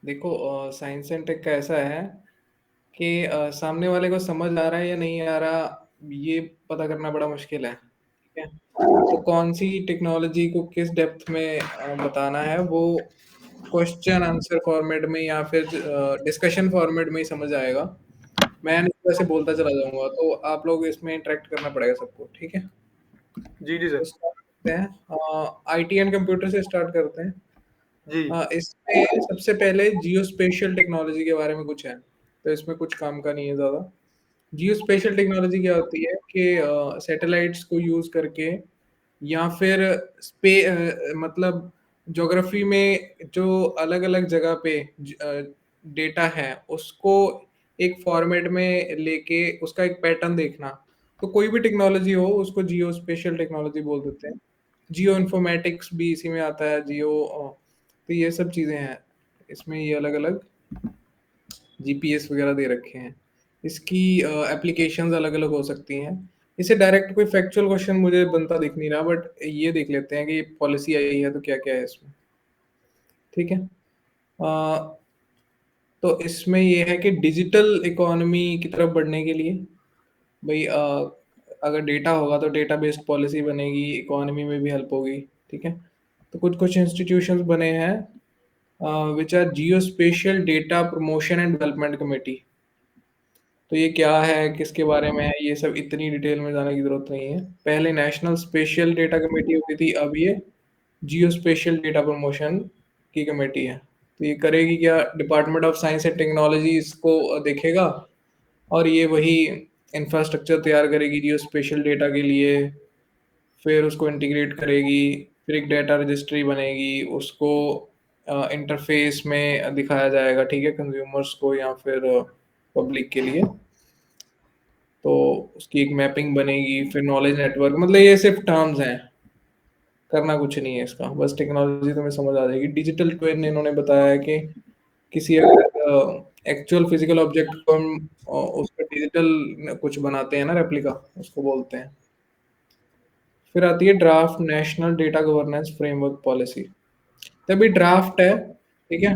देखो science and take का ऐसा है कि सामने वाले को समझ आ रहा है या नहीं आ रहा, ये पता करना बड़ा मुश्किल है। ठीक है? तो कौन-सी टेक्नोलॉजी को किस डेप्थ में बताना है, वो क्वेश्चन आंसर फॉर्मेट में या फिर डिस्कशन फॉर्मेट में ही समझ आएगा। मैं नहीं तो ऐसे बोलता चला जाऊँगा, तो आप लोग इसमें इंटरैक्ट करना पड़ेगा सबको, ठीक है? जी, जी तो सर। स्टार्ट करते हैं। आईटी एंड कंप्यूटर से स्टार्ट करते हैं। जी। इसमें सबसे पहले जियोस्पेशियल टेक्नोलॉजी के बारे में कुछ है, तो इसमें कुछ काम का नहीं है ज़्यादा। जियोस्पेशियल टेक्नोलॉजी क्या होती है कि सैटेलाइट्स को यूज़ करके या फिर मतलब ज्योग्राफी में जो अलग-अलग जगह पे डेटा है, उसको एक फॉर्मेट में लेके उसका एक पैटर्न देखना। तो कोई भी टेक्नोलॉजी हो, उसको जियोस्पेशियल टेक्नोलॉजी बोल देते हैं। जियो इन्फॉर्मेटिक्स भी इसी में आता है, तो ये सब चीज़ें हैं। इसमें ये अलग-अलग जीपीएस वगैरह दे रखे हैं। इसकी एप्लीकेशंस अलग-अलग हो सकती हैं। इसे डायरेक्ट कोई फैक्चुअल क्वेश्चन मुझे बनता दिख नहीं रहा, बट ये देख लेते हैं कि पॉलिसी आई है तो क्या-क्या है इसमें, ठीक है? तो इसमें ये है कि डिजिटल इकोनॉमी की तरफ बढ़ने के लिए भई अगर डेटा होगा तो डेटा बेस्ड पॉलिसी बनेगी, इकोनॉमी में भी हेल्प होगी, ठीक है? तो कुछ-कुछ इंस्टीट्यूशंस बने हैं which are geospatial data promotion and development committee. तो ये क्या है, किसके बारे में है, ये सब इतनी डिटेल में जाने की ज़रूरत नहीं है। पहले नेशनल स्पेशियल डेटा कमिटी होती थी, अब ये जियो स्पेशियल डेटा प्रमोशन की कमेटी है। तो ये करेगी क्या, department of science and technology इसको देखेगा और ये वही इंफ्रास्ट्रक्चर तैयार करेगी जियो स्पेशियल डेटा के लिए, फिर उसको इंटीग्रेट करेगी, फिर एक डेटा रजिस्ट्री बनेगी, उसको इंटरफ़ेस में दिखाया जाएगा, ठीक है, कंज़्यूमर्स को या फिर पब्लिक के लिए। तो उसकी एक मैपिंग बनेगी, फिर नॉलेज नेटवर्क, मतलब ये सिर्फ़ टर्म्स हैं, करना कुछ नहीं है इसका, बस टेक्नोलॉजी तुम्हें समझ आ जाएगी। डिजिटल ट्विन इन्होंने बताया है कि किसी अगर एक्चुअल फिज़िकल ऑब्जेक्ट को हम उसका डिजिटल कुछ बनाते हैं ना रेप्लिका, उसको बोलते हैं। फिर आती है draft national data governance framework policy. तो अभी ड्राफ्ट है, ठीक है?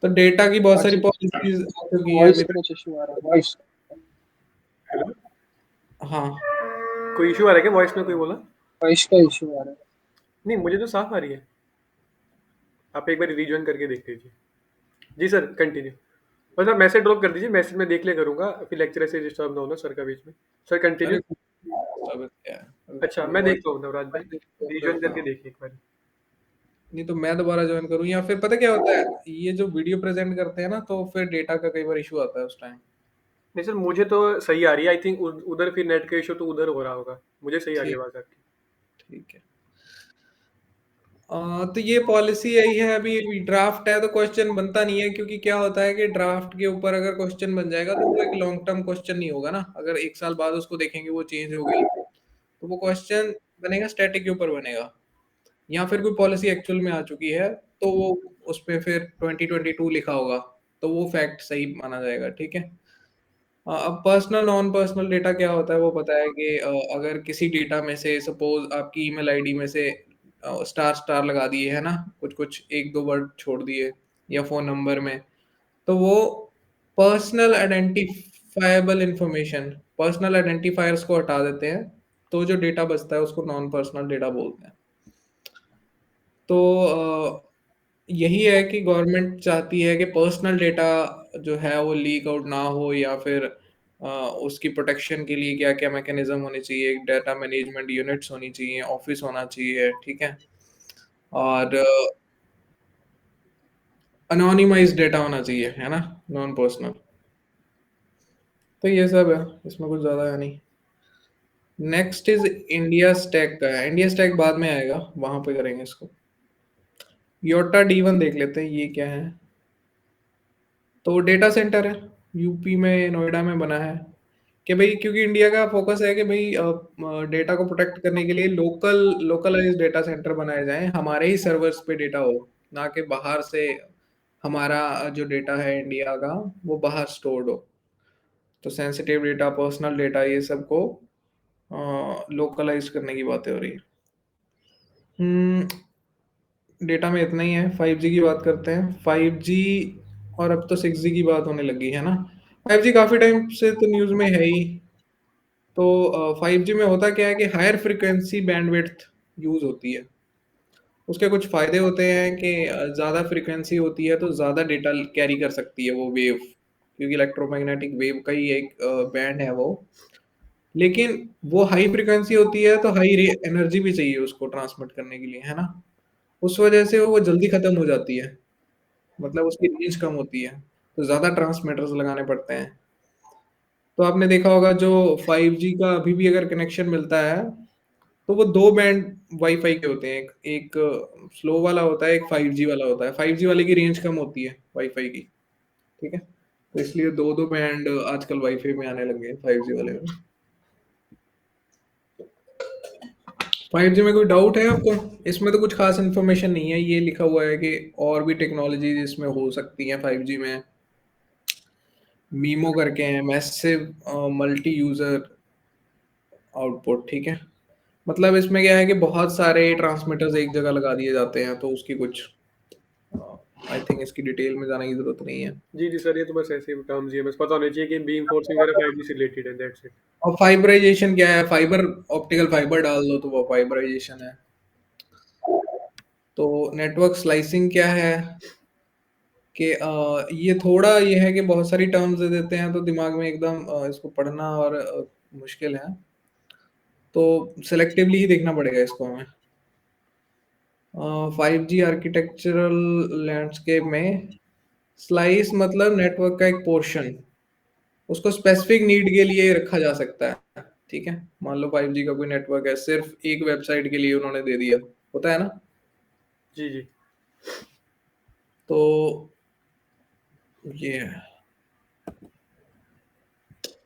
तो डेटा की बहुत हाँ सारी जी, पॉलिसीज़ आ चुकी है वॉइस अभी का तक। कुछ इशू आ रहा है, वॉइस। हेलो? हाँ, कोई इश्यू आ रहा है क्या वॉइस में कोई बोला? वॉइस का इशू आ रहा है। नहीं, मुझे तो साफ आ रही है। आप एक बार रिजॉइन करके देख लीजिए। जी सर, कंटिन्यू। बस आप मैसेज ड्रॉप कर दीजिए, मैसेज मैं देख लिया करूँगा, फिर लेक्चर ऐसे डिस्टर्ब ना होना सर का बीच में। Sir continue. अरे डिस्टर्बेंस क्या है? अच्छा, मैं वॉइस देखता हूँ नवराज भाई, रिजॉइन हाँ। करके देखिए एक बार। नहीं तो मैं दोबारा जॉइन करूँ या फिर पता क्या होता है, ये जो वीडियो प्रेज़ेंट करते हैं ना, तो फिर डेटा का कई बार इश्यू आता है उस टाइम। नहीं सर, मुझे तो सही आ रही है। आई थिंक उधर फिर नेट का इशू तो उधर हो रहा होगा। मुझे सही आ रही है ठीक आवाज़ आपकी। ठीक है। तो ये पॉलिसी यही है, अभी ड्राफ्ट है तो क्वेश्चन बनता नहीं है, क्योंकि क्या होता है कि ड्राफ्ट के ऊपर अगर क्वेश्चन बन जाएगा तो वो एक लॉन्ग टर्म क्वेश्चन नहीं होगा ना। अगर 1 साल बाद उसको देखेंगे वो चेंज हो गई, तो वो क्वेश्चन बनेगा स्टैटिक के ऊपर बनेगा। या फिर कोई पॉलिसी एक्चुअल में आ चुकी है, तो वो उसपे फिर 2022 लिखा होगा, तो वो फैक्ट सही माना जाएगा, ठीक है? अब पर्सनल नॉन पर्सनल डेटा क्या होता है वो पता है कि अगर किसी डेटा में से सपोज़ आपकी ईमेल आईडी में से स्टार स्टार लगा दिए है ना, कुछ-कुछ 1-2 वर्ड छोड़ दिए या फ़ोन नंबर में, तो वो पर्सनल आइडेंटिफाएबल इन्फॉर्मेशन, पर्सनल आइडेंटिफायर्स को हटा देते हैं, तो जो डेटा बचता है उसको नॉन पर्सनल डेटा बोलते हैं। तो यही है कि गवर्नमेंट चाहती है कि पर्सनल डेटा जो है वो लीक आउट ना हो, या फिर उसकी प्रोटेक्शन के लिए क्या-क्या मैकेनिज़्म होने चाहिए, डेटा मैनेजमेंट यूनिट्स होनी चाहिए, ऑफ़िस होना चाहिए, ठीक है? और एनोनिमाइज़्ड डेटा होना चाहिए, है ना? Non personal. तो ये सब है, इसमें कुछ ज़्यादा है नहीं। नेक्स्ट इज़ इंडिया स्टैक का है, इंडिया स्टैक बाद में आएगा, वहाँ पे करेंगे इसको। योटा डी1 देख लेते हैं, ये क्या है? तो डेटा सेंटर है, यूपी में नोएडा में बना है, कि भई क्योंकि इंडिया का फ़ोकस है कि भई डेटा को प्रोटेक्ट करने के लिए लोकलाइज़्ड डेटा सेंटर बनाए जाएँ, हमारे ही सर्वर्स पे डेटा हो, ना कि बाहर से हमारा जो डेटा है इंडिया का, वो बाहर स्टोर्ड हो। तो सेंसिटिव डेटा, पर्सनल डेटा, ये सब को लोकलाइज़ करने की बातें हो रही हैं। हुँ, डेटा में इतना ही है। 5G की बात करते हैं। 5G और अब तो 6G की बात होने लगी है ना। 5G काफ़ी टाइम से तो न्यूज़ में है ही। तो 5G में होता क्या है कि हायर फ्रीक्वेंसी बैंडविड्थ यूज़ होती है। उसके कुछ फ़ायदे होते हैं कि ज़्यादा फ्रीक्वेंसी होती है तो ज़्यादा डेटा कैरी कर सकती है वो वेव, क्योंकि इलेक्ट्रोमैग्नेटिक वेव का ही एक बैंड है वो। लेकिन वो हाई फ्रीक्वेंसी होती है तो हाई रे एनर्जी भी चाहिए उसको ट्रांसमिट करने के लिए, है ना? उस वजह से वो जल्दी खत्म हो जाती है, मतलब उसकी रेंज कम होती है, तो ज़्यादा ट्रांसमीटर्स लगाने पड़ते हैं। तो आपने देखा होगा जो 5G का अभी भी अगर कनेक्शन मिलता है, तो वो 2 बैंड वाई-फाई के होते हैं। एक एक स्लो वाला होता है, एक 5G वाला होता है। 5G वाले की रेंज कम होती है वाई-फाई की, ठीक है? तो इसलिए 2-2 बैंड आजकल वाई-फाई में आने लग गए हैं 5G वाले में। 5G में कोई डाउट है आपको? इसमें तो कुछ खास इन्फॉर्मेशन नहीं है, ये लिखा हुआ है कि और भी टेक्नोलॉजीज़ इसमें हो सकती हैं 5G में। मीमो करके हैं, मैसिव मल्टी यूज़र आउटपुट, ठीक है? मतलब इसमें क्या है कि बहुत सारे ट्रांसमीटर्स एक जगह लगा दिए जाते हैं, तो उसकी कुछ आई थिंक इसकी डिटेल में जाने की ज़रूरत नहीं है। जी, जी सर, ये तो बस ऐसे ही टर्म्स ही है, बस पता होना चाहिए कि बीम फोर्सिंग वगैरह 5G से रिलेटेड है, दैट्स इट। और फाइबराइजेशन क्या है? फाइबर ऑप्टिकल फाइबर डाल दो तो वो फाइबराइजेशन है। तो नेटवर्क स्लाइसिंग क्या है कि ये थोड़ा ये है कि बहुत सारी टर्म्स दे देते हैं तो दिमाग में एकदम इसको पढ़ना और मुश्किल है। तो सिलेक्टिवली ही देखना पड़ेगा इसको हमें। 5G आर्किटेक्चरल लैंडस्केप में स्लाइस मतलब नेटवर्क का एक पोर्शन, उसको स्पेसिफिक नीड के लिए रखा जा सकता है, ठीक है? मान लो 5G का कोई नेटवर्क है, सिर्फ एक वेबसाइट के लिए उन्होंने दे दिया, होता है ना? जी, जी। तो ये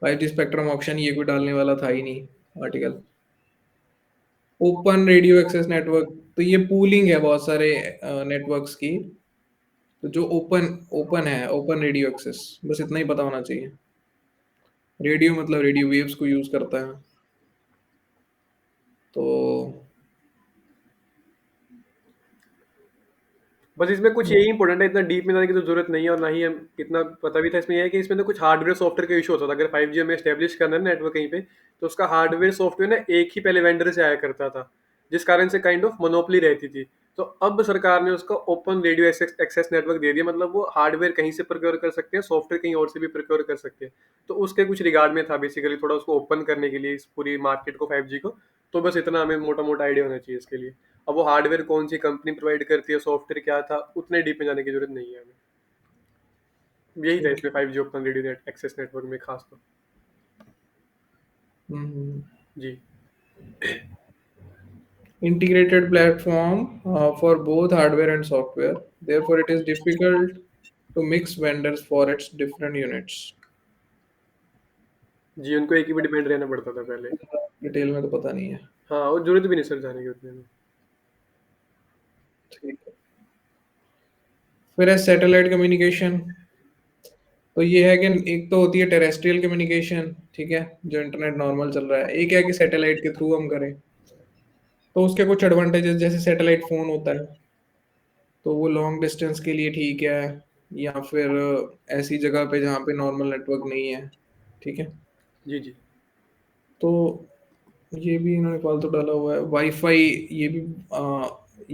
5G स्पेक्ट्रम ऑक्शन ये कोई डालने वाला था ही नहीं article. Open radio access network, तो ये पूलिंग है बहुत सारे नेटवर्क्स की। तो जो ओपन ओपन है, ओपन रेडियो एक्सेस, बस इतना ही पता होना चाहिए। रेडियो मतलब रेडियो वेव्स को यूज़ करता है। तो बस इसमें कुछ यही इंपॉर्टेंट है, इतना डीप में जाने की तो जरूरत नहीं है, और ना ही हम इतना पता भी था। इसमें यह है कि इसमें तो कुछ हार्डवेयर सॉफ्टवेयर का इशू होता था। अगर 5G हमें एस्टेब्लिश करना है नेटवर्क कहीं पे, तो उसका हार्डवेयर सॉफ्टवेयर ना एक ही पहले वेंडर से आया करता था, जिस कारण से काइंड ऑफ मोनोपोली रहती थी। तो अब सरकार ने उसका ओपन रेडियो एक्सेस नेटवर्क दे दिया, मतलब वो हार्डवेयर कहीं से प्रोक्योर कर सकते हैं, सॉफ्टवेयर कहीं और से भी प्रोक्योर कर सकते हैं। तो उसके कुछ रिगार्ड में था बेसिकली, थोड़ा उसको ओपन करने के लिए इस पूरी मार्केट को 5G को। तो बस इतना हमें मोटा मोटा आइडिया होना चाहिए इसके लिए। अब वो हार्डवेयर कौन सी कंपनी प्रोवाइड करती है, सॉफ्टवेयर क्या था, उतने डीप में जाने की जरूरत नहीं है हमें। यही था ठीक इसमें है। 5G open radio access network में खास तो। हम्म। जी, Integrated platform for both hardware and software. Therefore, it is difficult to mix vendors for its different units. जी उनको एक ही पे डिपेंड रहना पड़ता था पहले। डिटेल में तो पता नहीं है। हाँ, और जरूरत भी नहीं सर जाने की उतने में। ठीक है। फिर है सैटेलाइट कम्युनिकेशन। तो ये है कि एक तो होती है टेरेस्ट्रियल कम्युनिकेशन, ठीक है, जो इंटरनेट नॉर्मल चल रहा है। एक है कि सैटेलाइट के थ्रू हम करें। तो उसके कुछ एडवांटेजेस, जैसे सैटेलाइट फोन होता है, तो वो लॉन्ग डिस्टेंस के लिए ठीक है, या फिर ऐसी जगह पे जहाँ पे नॉर्मल नेटवर्क नहीं है, ठीक है। जी, जी। तो ये भी इन्होंने फालतू डाला हुआ है। वाईफाई, ये भी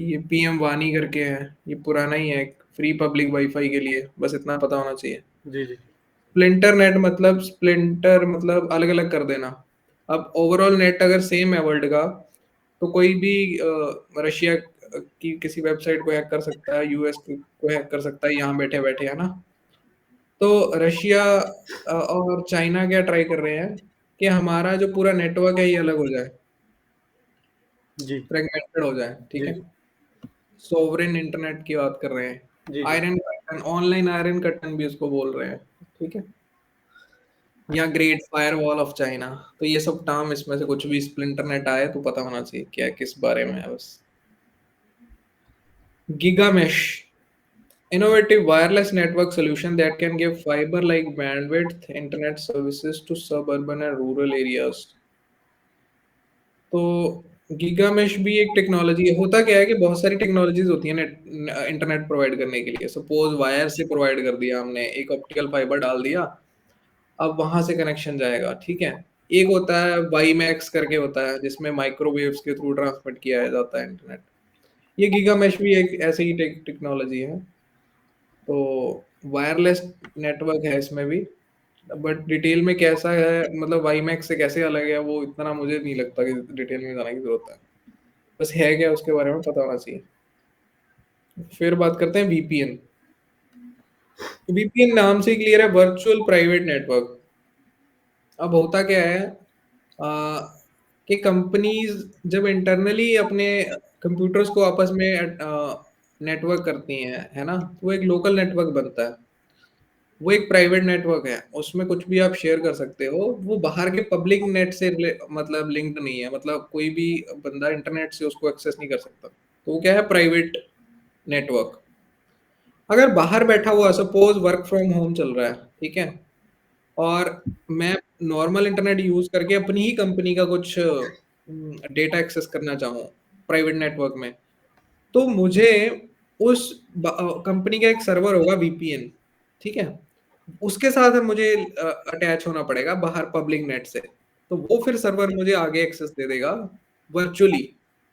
ये पीएम वानी करके है, ये पुराना ही है, फ्री पब्लिक वाईफाई के लिए, बस इतना पता होना चाहिए। जी, जी। स्प्लिंटर नेट मतलब, स्प्लिंटर मतलब अलग अलग कर देना। अब ओवरऑल नेट अगर सेम है वर्ल्ड का, तो कोई भी रशिया की किसी वेबसाइट को हैक कर सकता है, यूएस को हैक कर सकता है यहाँ बैठे बैठे, है ना? तो रशिया और चाइना क्या ट्राई कर रहे हैं कि हमारा जो पूरा नेटवर्क है ये अलग हो जाए, जी, फ्रेगमेंटेड हो जाए, ठीक जी। है। सोवरेन इंटरनेट की बात कर रहे हैं। जी, जी। Iron curtain, online iron curtain भी उसको बोल रहे हैं, ठीक है। या ग्रेट फायरवॉल ऑफ चाइना। तो ये सब टर्म, इसमें से कुछ भी स्प्लिंटर नेट आए तो पता होना चाहिए क्या किस बारे में है, बस। Giga mesh, innovative wireless network solution that can give fiber like bandwidth internet services to suburban and rural areas. तो गीगा मेश भी एक टेक्नोलॉजी है। होता क्या है कि बहुत सारी टेक्नोलॉजीज होती है इंटरनेट प्रोवाइड करने के लिए। सपोज वायर से प्रोवाइड कर दिया हमने, एक ऑप्टिकल फाइबर डाल दिया, अब वहां से कनेक्शन जाएगा, ठीक है। एक होता है वाई मैक्स करके होता है, जिसमें माइक्रोवेव्स के थ्रू ट्रांसमिट किया जाता है इंटरनेट। ये गीगा मेश भी एक ऐसे ही टेक्नोलॉजी है। तो वायरलेस नेटवर्क है इसमें भी, बट डिटेल में कैसा है, मतलब वाई मैक्स से कैसे अलग है, वो इतना मुझे नहीं लगता कि डिटेल में जाने की जरूरत है। बस है क्या उसके बारे में पता होना चाहिए। फिर बात करते हैं वीपीएन। वीपीएन नाम से क्लियर है, वर्चुअल प्राइवेट नेटवर्क। अब होता क्या है आ, कि कंपनीज जब इंटरनली अपने कंप्यूटर्स को आपस में नेटवर्क करती हैं, है ना, तो वो एक लोकल नेटवर्क बनता है। वो एक प्राइवेट नेटवर्क है, उसमें कुछ भी आप शेयर कर सकते हो। वो बाहर के पब्लिक नेट से मतलब लिंक्ड नहीं है, मतलब कोई भी बंदा इंटरनेट से उसको एक्सेस नहीं कर सकता। तो वो क्या है, प्राइवेट नेटवर्क। अगर बाहर बैठा हुआ, सपोज वर्क फ्रॉम होम चल रहा है, ठीक है, और मैं नॉर्मल इंटरनेट यूज करके अपनी ही कंपनी का कुछ डेटा एक्सेस करना चाहूँ प्राइवेट नेटवर्क में, तो मुझे उस कंपनी का एक सर्वर होगा वीपीएन, ठीक है, उसके साथ मुझे अटैच होना पड़ेगा बाहर पब्लिक नेट से। तो वो फिर सर्वर मुझे आगे एक्सेस दे देगा वर्चुअली,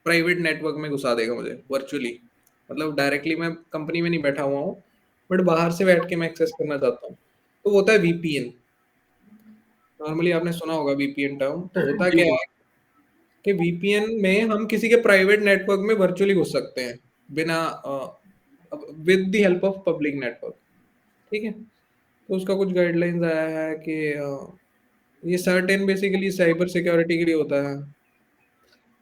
प्राइवेट नेटवर्क में घुसा देगा मुझे वर्चुअली। मतलब डायरेक्टली मैं कंपनी में नहीं बैठा हुआ हूँ, बट बाहर से बैठ के मैं एक्सेस करना चाहता हूँ। तो वो होता है वीपीएन। नॉर्मली आपने सुना होगा वीपीएन टर्म। होता जी क्या जी। है कि वीपीएन में हम किसी के प्राइवेट नेटवर्क में वर्चुअली घुस सकते हैं बिना with the help of public network, ठीक है। तो उसका कुछ गाइडलाइंस आया है कि ये सर्टेन बेसिकली साइबर सिक्योरिटी के लिए होता है,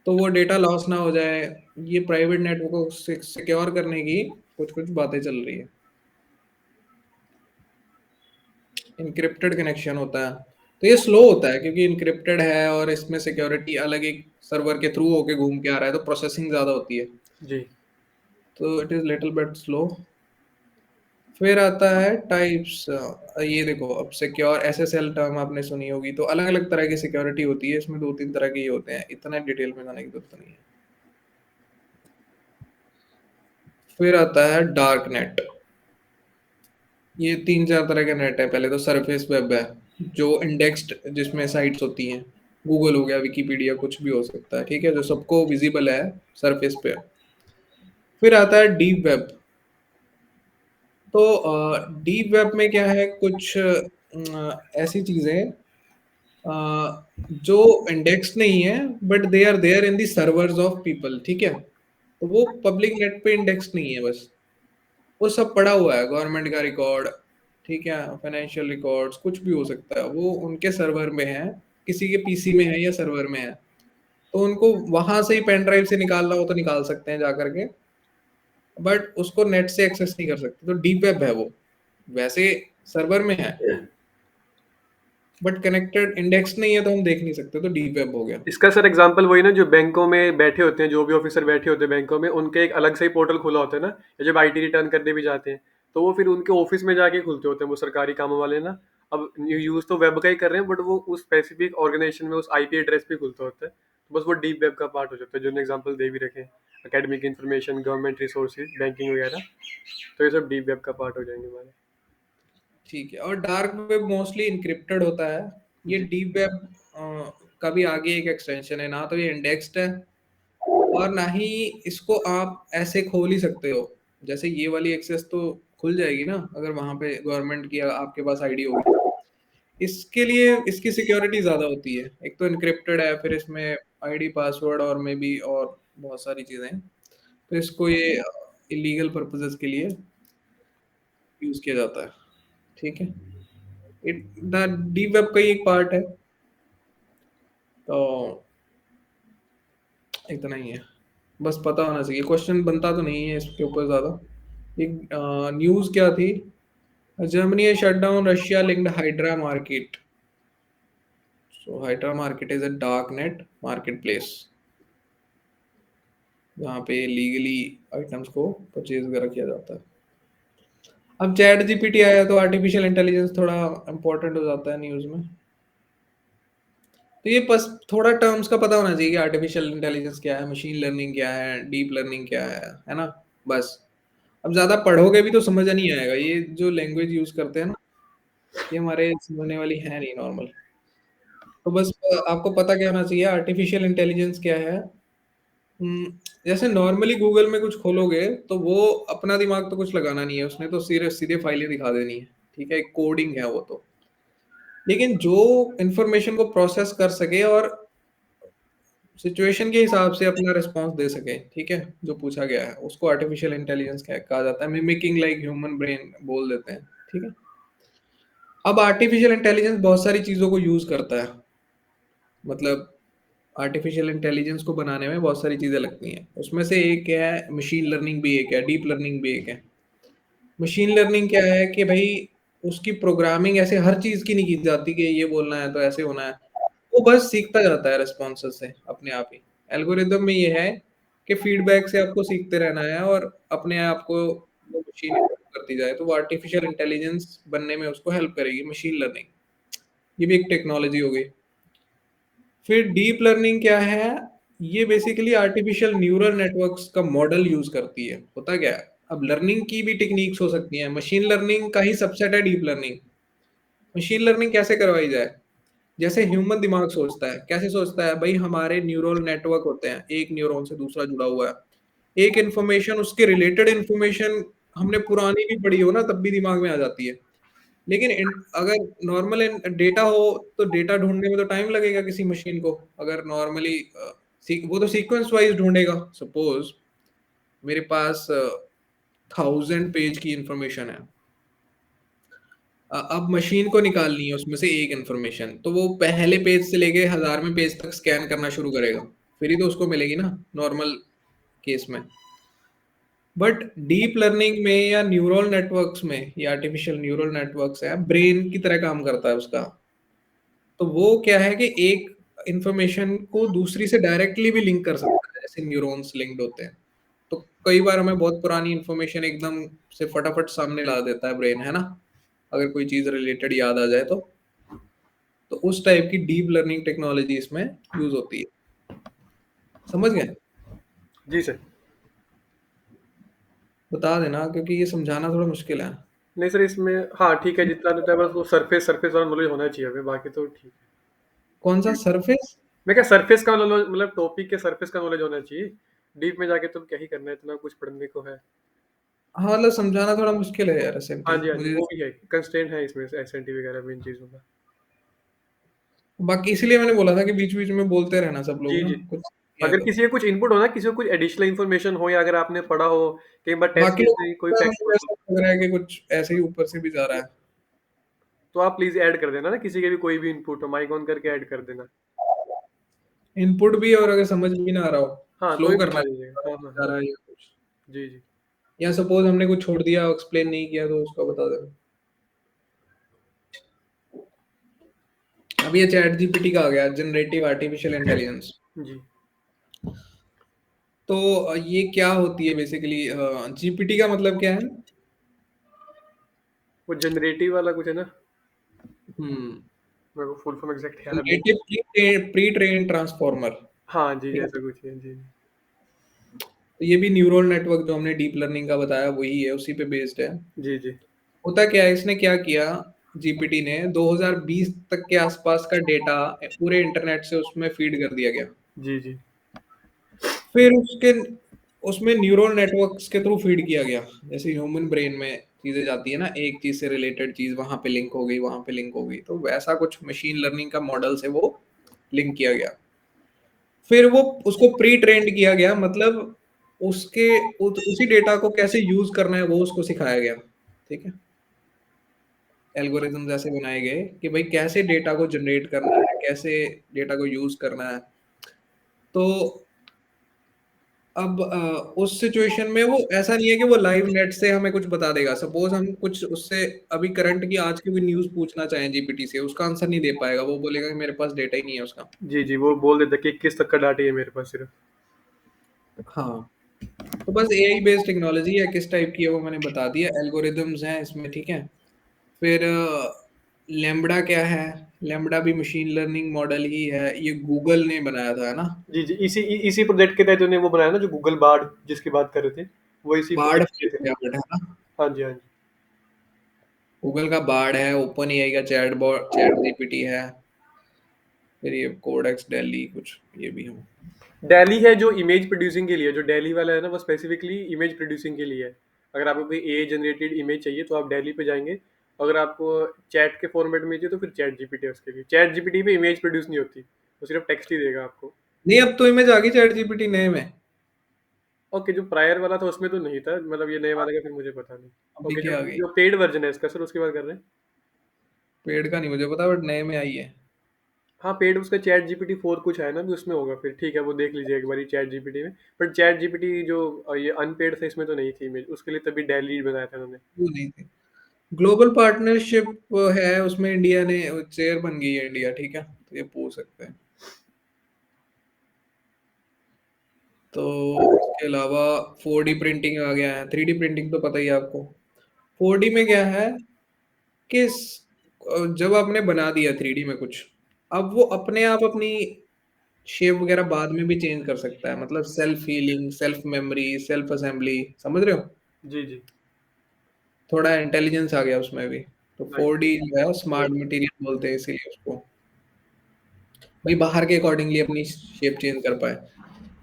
तो वो डेटा लॉस ना हो जाए। ये प्राइवेट नेटवर्क को सिक्योर करने की कुछ कुछ बातें चल रही है। इनक्रिप्टेड कनेक्शन होता है, तो ये स्लो होता है क्योंकि इनक्रिप्टेड है और इसमें सिक्योरिटी अलग एक सर्वर के थ्रू होके घूम के आ रहा है, तो प्रोसेसिंग ज्यादा होती है, जी। तो it is little bit slow. फिर आता है टाइप्स। ये देखो, अब सिक्योर एसएसएल टर्म आपने सुनी होगी। तो अलग अलग तरह की सिक्योरिटी होती है, इसमें दो तीन तरह के ये होते हैं, इतना डिटेल में जाने की जरूरत नहीं है। फिर आता है डार्क नेट। ये तीन चार तरह का नेट है। पहले तो सरफेस वेब है, जो इंडेक्स्ड जिसमें साइट्स होती हैं, गूगल हो गया, विकिपीडिया, कुछ भी हो सकता है, ठीक है, जो सबको विजिबल है सरफेस पे। फिर आता है डीप वेब। तो डीप वेब में क्या है, कुछ ऐसी चीजें जो इंडेक्स नहीं है, but they are there in the servers of people, ठीक है। तो वो पब्लिक नेट पे इंडेक्स नहीं है, बस वो सब पड़ा हुआ है, गवर्नमेंट का रिकॉर्ड, ठीक है, फाइनेंशियल रिकॉर्ड्स, कुछ भी हो सकता है, वो उनके सर्वर में है, किसी के पीसी में है या सर्वर में है। तो उनको वहां से ही पेन ड्राइव से निकालना हो तो निकाल सकते हैं जा करके, बट उसको नेट से एक्सेस नहीं कर सकते। तो डीप वेब है वो, वैसे सर्वर में है, बट कनेक्टेड इंडेक्स नहीं है तो हम देख नहीं सकते, तो डीप वेब हो गया। इसका सर एग्जांपल वही ना, जो बैंकों में बैठे होते हैं, जो भी ऑफिसर बैठे होते हैं बैंकों में, उनके एक अलग से ही पोर्टल खुला होता है ना, या जब आईटी रिटर्न करने भी जाते हैं, तो वो फिर उनके ऑफिस में जाके खुलते होते हैं वो सरकारी कामों वाले ना। अब यूज तो वेब का ही कर रहे हैं, बट वो उस स्पेसिफिक ऑर्गेनाइजेशन में उस आईपी एड्रेस पे खुलता होता है, तो बस वो डीप वेब का पार्ट हो जाता है, जो एग्जाम्पल दे भी रखे हैं, academic information, government resources, banking वगैरह, तो ये सब डीप वेब का पार्ट हो जाएंगे हमारे। ठीक है, और डार्क वेब मोस्टली इनक्रिप्टेड होता है। ये जी। डीप वेब का भी आगे एक एक्सटेंशन है, ना तो ये इंडेक्स्ड है और ना ही इसको आप ऐसे खोल ही सकते हो। जैसे ये वाली एक्सेस तो खुल जाएगी ना अगर वहां पे गवर्नमेंट की आपके पास आईडी होगी। इसके लिए इसकी सिक्योरिटी ज्यादा होती है, एक तो इनक्रिप्टेड है, फिर इसमें आईडी पासवर्ड और मे बी और बहुत सारी चीजें हैं। तो इसको ये इलीगल पर्पसेस के लिए यूज किया जाता है, ठीक है। इट द डीप वेब का ही एक पार्ट है। तो इतना ही है, बस पता होना चाहिए। क्वेश्चन बनता तो नहीं है इसके ऊपर ज्यादा। एक न्यूज क्या थी, Germany has shut down Russia linked Hydra market. So Hydra market is a dark net marketplace जहाँ पे लीगली आइटम्स को परचेज वगैरह किया जाता है। अब चैट जीपीटी आया तो आर्टिफिशियल इंटेलिजेंस थोड़ा इम्पोर्टेंट हो जाता है न्यूज में। तो ये बस थोड़ा टर्म्स का पता होना चाहिए कि आर्टिफिशियल इंटेलिजेंस क्या है, मशीन लर्निंग क्या है, डीप लर्निंग क्या है ना? बस। अब ज़्यादा पढ़ोगे भी तो समझ नहीं आएगा, ये जो लैंग्वेज यूज़ करते हैं ना, ये हमारे समझने वाली है नहीं नॉर्मल। तो बस आपको पता क्या होना चाहिए आर्टिफिशियल इंटेलिजेंस क्या है? जैसे नॉर्मली गूगल में कुछ खोलोगे, तो वो अपना दिमाग तो कुछ लगाना नहीं है, उसने तो सीधे सीधे फाइलें दिखा देनी है, ठीक है? कोडिंग है वो तो। लेकिन जो इन्फॉर्मेशन को प्रोसेस कर सके और सिचुएशन के हिसाब से अपना रिस्पॉन्स दे सके, ठीक है? जो पूछा गया है, उसको आर्टिफिशियल इंटेलिजेंस कहा जाता है, मिमिकिंग लाइक ह्यूमन ब्रेन बोल देते हैं, ठीक है? अब आर्टिफिशियल इंटेलिजेंस बहुत सारी चीज़ों को यूज़ करता है, मतलब आर्टिफिशियल इंटेलिजेंस को बनाने में बहुत सारी चीज़ें लगती हैं। उसमें से एक है मशीन लर्निंग भी एक है, डीप लर्निंग भी एक है। मशीन लर्निंग क्या है कि भाई उसकी प्रोग्रामिंग ऐसे हर चीज़ की नहीं की जाती कि ये बोलना है तो ऐसे होना है। वो बस सीखता जाता है रिस्पॉन्सेज़ से अपने आप ही। एल्गोरिदम में ये है कि फीडबैक से आपको सीखते रहना है और अपने आप को वो मशीन इम्प्रूव करती जाए, तो वो आर्टिफिशियल इंटेलिजेंस बनने में उसको हेल्प करेगी, मशीन लर्निंग। ये भी एक टेक्नोलॉजी हो गई। फिर डीप लर्निंग क्या है? ये बेसिकली आर्टिफिशियल न्यूरल नेटवर्क्स का मॉडल यूज़ करती है। होता क्या है? अब लर्निंग की भी टेक्निक्स हो सकती हैं, मशीन लर्निंग का ही सबसेट है डीप लर्निंग। मशीन लर्निंग कैसे करवाई जाए? जैसे ह्यूमन दिमाग सोचता है, कैसे सोचता है? भाई हमारे न्यूरल नेटवर्क होते हैं, एक न्यूरॉन से दूसरा जुड़ा हुआ है। एक इन्फॉर्मेशन उसके रिलेटेड इन्फॉर्मेशन हमने पुरानी भी पढ़ी हो ना, तब भी दिमाग में आ जाती है। लेकिन अगर नॉर्मल डेटा हो तो डेटा ढूंढने में तो टाइम लगेगा किसी मशीन को। अगर नॉर्मली वो तो सीक्वेंस वाइज ढूंढेगा। सपोज मेरे पास 1000 पेज की इंफॉर्मेशन है। अब मशीन को निकालनी है उसमें से एक इंफॉर्मेशन, तो वो पहले पेज से लेके 1000वें पेज तक स्कैन करना शुरू करेगा, फिर ही तो उसको मिलेगी ना नॉर्मल केस में। बट डीप लर्निंग में या न्यूरल नेटवर्क्स में, या आर्टिफिशियल न्यूरल नेटवर्क्स है, ब्रेन की तरह काम करता है उसका। तो वो क्या है कि एक इंफॉर्मेशन को दूसरी से डायरेक्टली भी लिंक कर सकता है, जैसे न्यूरॉन्स लिंक्ड होते हैं। तो कई बार हमें बहुत पुरानी इंफॉर्मेशन एकदम से फटाफट सामने ला देता है ब्रेन, है ना? अगर कोई चीज रिलेटेड याद आ जाए तो उस टाइप की डीप लर्निंग टेक्नोलॉजी इसमें यूज होती है। समझ गए? जी सर। बता देना क्योंकि ये समझाना थोड़ा मुश्किल है। नहीं सर, इसमें हाँ ठीक है, जितना रहता है बस वो सरफेस सरफेस वाला नॉलेज होना चाहिए हमें, बाकी तो ठीक कौन सा है। सरफेस? मैं क्या सरफेस का नॉलेज, मतलब टॉपिक के सरफेस का नॉलेज होना चाहिए। डीप में जाके तुम क्या ही करना है, इतना कुछ पढ़ने को है। हाँ मतलब समझाना थोड़ा मुश्किल है यार हाँ एसएमटी जी, हाँ जी, मुझे। वो भी है, कंस्ट्रेंट है इसमें एसएनटी वगैरह में इन चीज़ों का। बाकी इसलिए मैंने बोला था कि बीच बीच में बोलते रहना सब लोग जी, ना, जी। कुछ किया अगर करो। किसी का कुछ इनपुट हो ना, किसी को कुछ एडिशनल इन्फॉर्मेशन हो, या अगर आपने पढ़ा हो, कई बार टेस्ट बाकी केस लोगों में कोई को फैक्ट मुझे ऐसा लग रहा है कि कुछ ऐसे ही ऊपर से भी जा रहा है। तो आप प्लीज़ ऐड कर देना ना, किसी के भी कोई भी इनपुट हो, माइक ऑन करके ऐड कर देना। इनपुट भी, और अगर समझ भी ना आ रहा हो, हाँ, तो स्लो भी करना बता दीजिएगा। हाँ, हाँ, जा हाँ। रहा है या कुछ, जी, जी। या सपोज हमने कुछ छोड़ दिया, एक्सप्लेन नहीं किया, तो उसका बता देना। अब ये चैट जीपीटी का आ गया, जनरेटिव आर्टिफिशियल इंटेलिजेंस। जी। तो ये क्या होती है बेसिकली? जीपीटी का मतलब क्या है? वो जनरेटिव वाला कुछ है ना? हम्म मेरे को फुल फॉर्म एग्जैक्ट याद नहीं। Generative pre train transformer. हाँ जी, ठीक है, जैसा कुछ है। जी, जी। तो ये भी न्यूरल नेटवर्क जो हमने डीप लर्निंग का बताया वही है, उसी पे बेस्ड है। जी, जी। होता क्या है, इसने क्या किया, जीपीटी ने 2020 तक के आसपास का डेटा पूरे इंटरनेट से उसमें फीड कर दिया गया। जी, जी। फिर उसके उसमें न्यूरल नेटवर्क्स के थ्रू फीड किया गया। जैसे ह्यूमन ब्रेन में चीजें जाती है ना, एक चीज से रिलेटेड चीज वहां पे लिंक हो गई, वहां पे लिंक हो गई, तो वैसा कुछ मशीन लर्निंग का मॉडल से वो लिंक किया गया। फिर वो उसको प्री ट्रेंड किया गया, मतलब उसके उसी डेटा को कैसे यूज करना है वो उसको सिखाया गया। ठीक है, एल्गोरिदम ऐसे बनाए गए कि भाई कैसे डेटा को जनरेट करना है, कैसे डेटा को यूज करना है। तो अब उस सिचुएशन में वो ऐसा नहीं है कि वो लाइव नेट से हमें कुछ बता देगा। सपोज हम कुछ उससे अभी करंट की आज की कोई न्यूज पूछना चाहें जीपीटी से, उसका आंसर नहीं दे पाएगा, वो बोलेगा कि मेरे पास डेटा ही नहीं है उसका। जी, जी, वो बोल देता है कि 21 तक का डाटा ही है मेरे पास सिर्फ़। हाँ, तो बस एआई बेस्ड टेक्नोलॉजी है, किस टाइप की है वो मैंने बता दिया, एल्गोरिदम्स हैं इसमें, ठीक है। फिर लैम्ब्डा क्या है? लैम्ब्डा भी मशीन लर्निंग मॉडल ही है, ये गूगल ने बनाया था, है ना? जी जी, इसी प्रोजेक्ट के तहत उन्होंने वो बनाया ना, जो गूगल बार्ड जिसकी बात कर रहे थे, वो इसी बार्ड प्रोजेक्ट के थे। है ना? हाँ जी, हाँ जी। गूगल का बार्ड है, ओपन एआई का चैट जीपीटी है, फिर ये कोडेक्स डेली कुछ ये भी है। डेली है जो इमेज प्रोड्यूसिंग के लिए, जो डेली वाला है ना, वो स्पेसिफिकली इमेज प्रोड्यूसिंग के लिए है। अगर आपको कोई ए जनरेटेड इमेज चाहिए तो आप डेली पे जाएंगे। अगर आपको चैट के फॉर्मेट में चाहिए तो फिर चैट जीपीटी है उसके लिए। चैट जीपीटी पे इमेज प्रोड्यूस नहीं होती, वो सिर्फ टेक्स्ट ही देगा आपको। नहीं, अब तो इमेज आ गई चैट जीपीटी नए में। ओके, जो प्रायर वाला था उसमें तो नहीं था, मतलब ये नए वाले का फिर मुझे पता नहीं। अभी ओके, जो क्या आ गई? जो पेड वर्जन है इसका सर, उसकी बात कर रहे हैं। पेड़ का नहीं मुझे पता, बट नए में आई है। हाँ, पेड उसका चैट जीपीटी 4 कुछ है ना, भी उसमें होगा फिर, ठीक है, वो देख लीजिए एक बार चैट जीपीटी में। पर चैट जीपीटी जो ये अनपेड था, इसमें तो नहीं थी इमेज, उसके लिए तभी डेली बनाया था उन्होंने। वो नहीं थी। ग्लोबल पार्टनरशिप है, उसमें इंडिया ने चेयर बन गई है इंडिया, ठीक है, तो ये पूछ सकते हैं। तो इसके अलावा 4D प्रिंटिंग आ गया है, 3D प्रिंटिंग तो पता ही है आपको। 4D में क्या है कि जब आपने बना दिया 3D में कुछ, अब वो अपने आप अपनी शेप वगैरह बाद में भी चेंज कर सकता है, मतलब self healing, self memory, self assembly, समझ रहे हो? जी जी। थोड़ा इंटेलिजेंस आ गया उसमें भी। तो नाइस। 4D जो है स्मार्ट मटेरियल बोलते हैं इसीलिए उसको, भाई बाहर के अकॉर्डिंगली अपनी शेप चेंज कर पाए।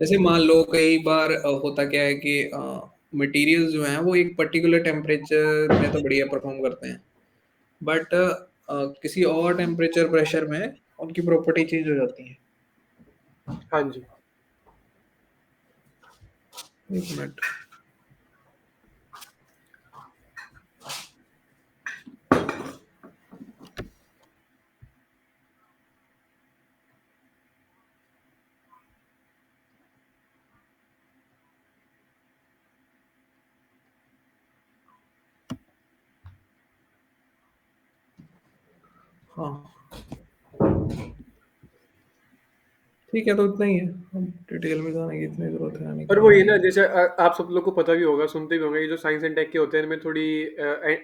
जैसे मान लो कई बार होता क्या है कि मटेरियल्स जो हैं वो एक पर्टिकुलर टेम्परेचर में तो बढ़िया परफॉर्म करते हैं, बट किसी और टेम्परेचर प्रेशर में उनकी प्रॉपर्टी चेंज हो जाती है। हाँ जी। एक मिनट। हाँ, ठीक है, तो इतना ही है, हम डिटेल में जाने की इतनी जरूरत है नहीं, और वो काम ये नहीं ना, है। जैसे आप सब लोग को पता भी होगा, सुनते भी होंगे, ये जो साइंस एंड टेक के होते हैं इनमें थोड़ी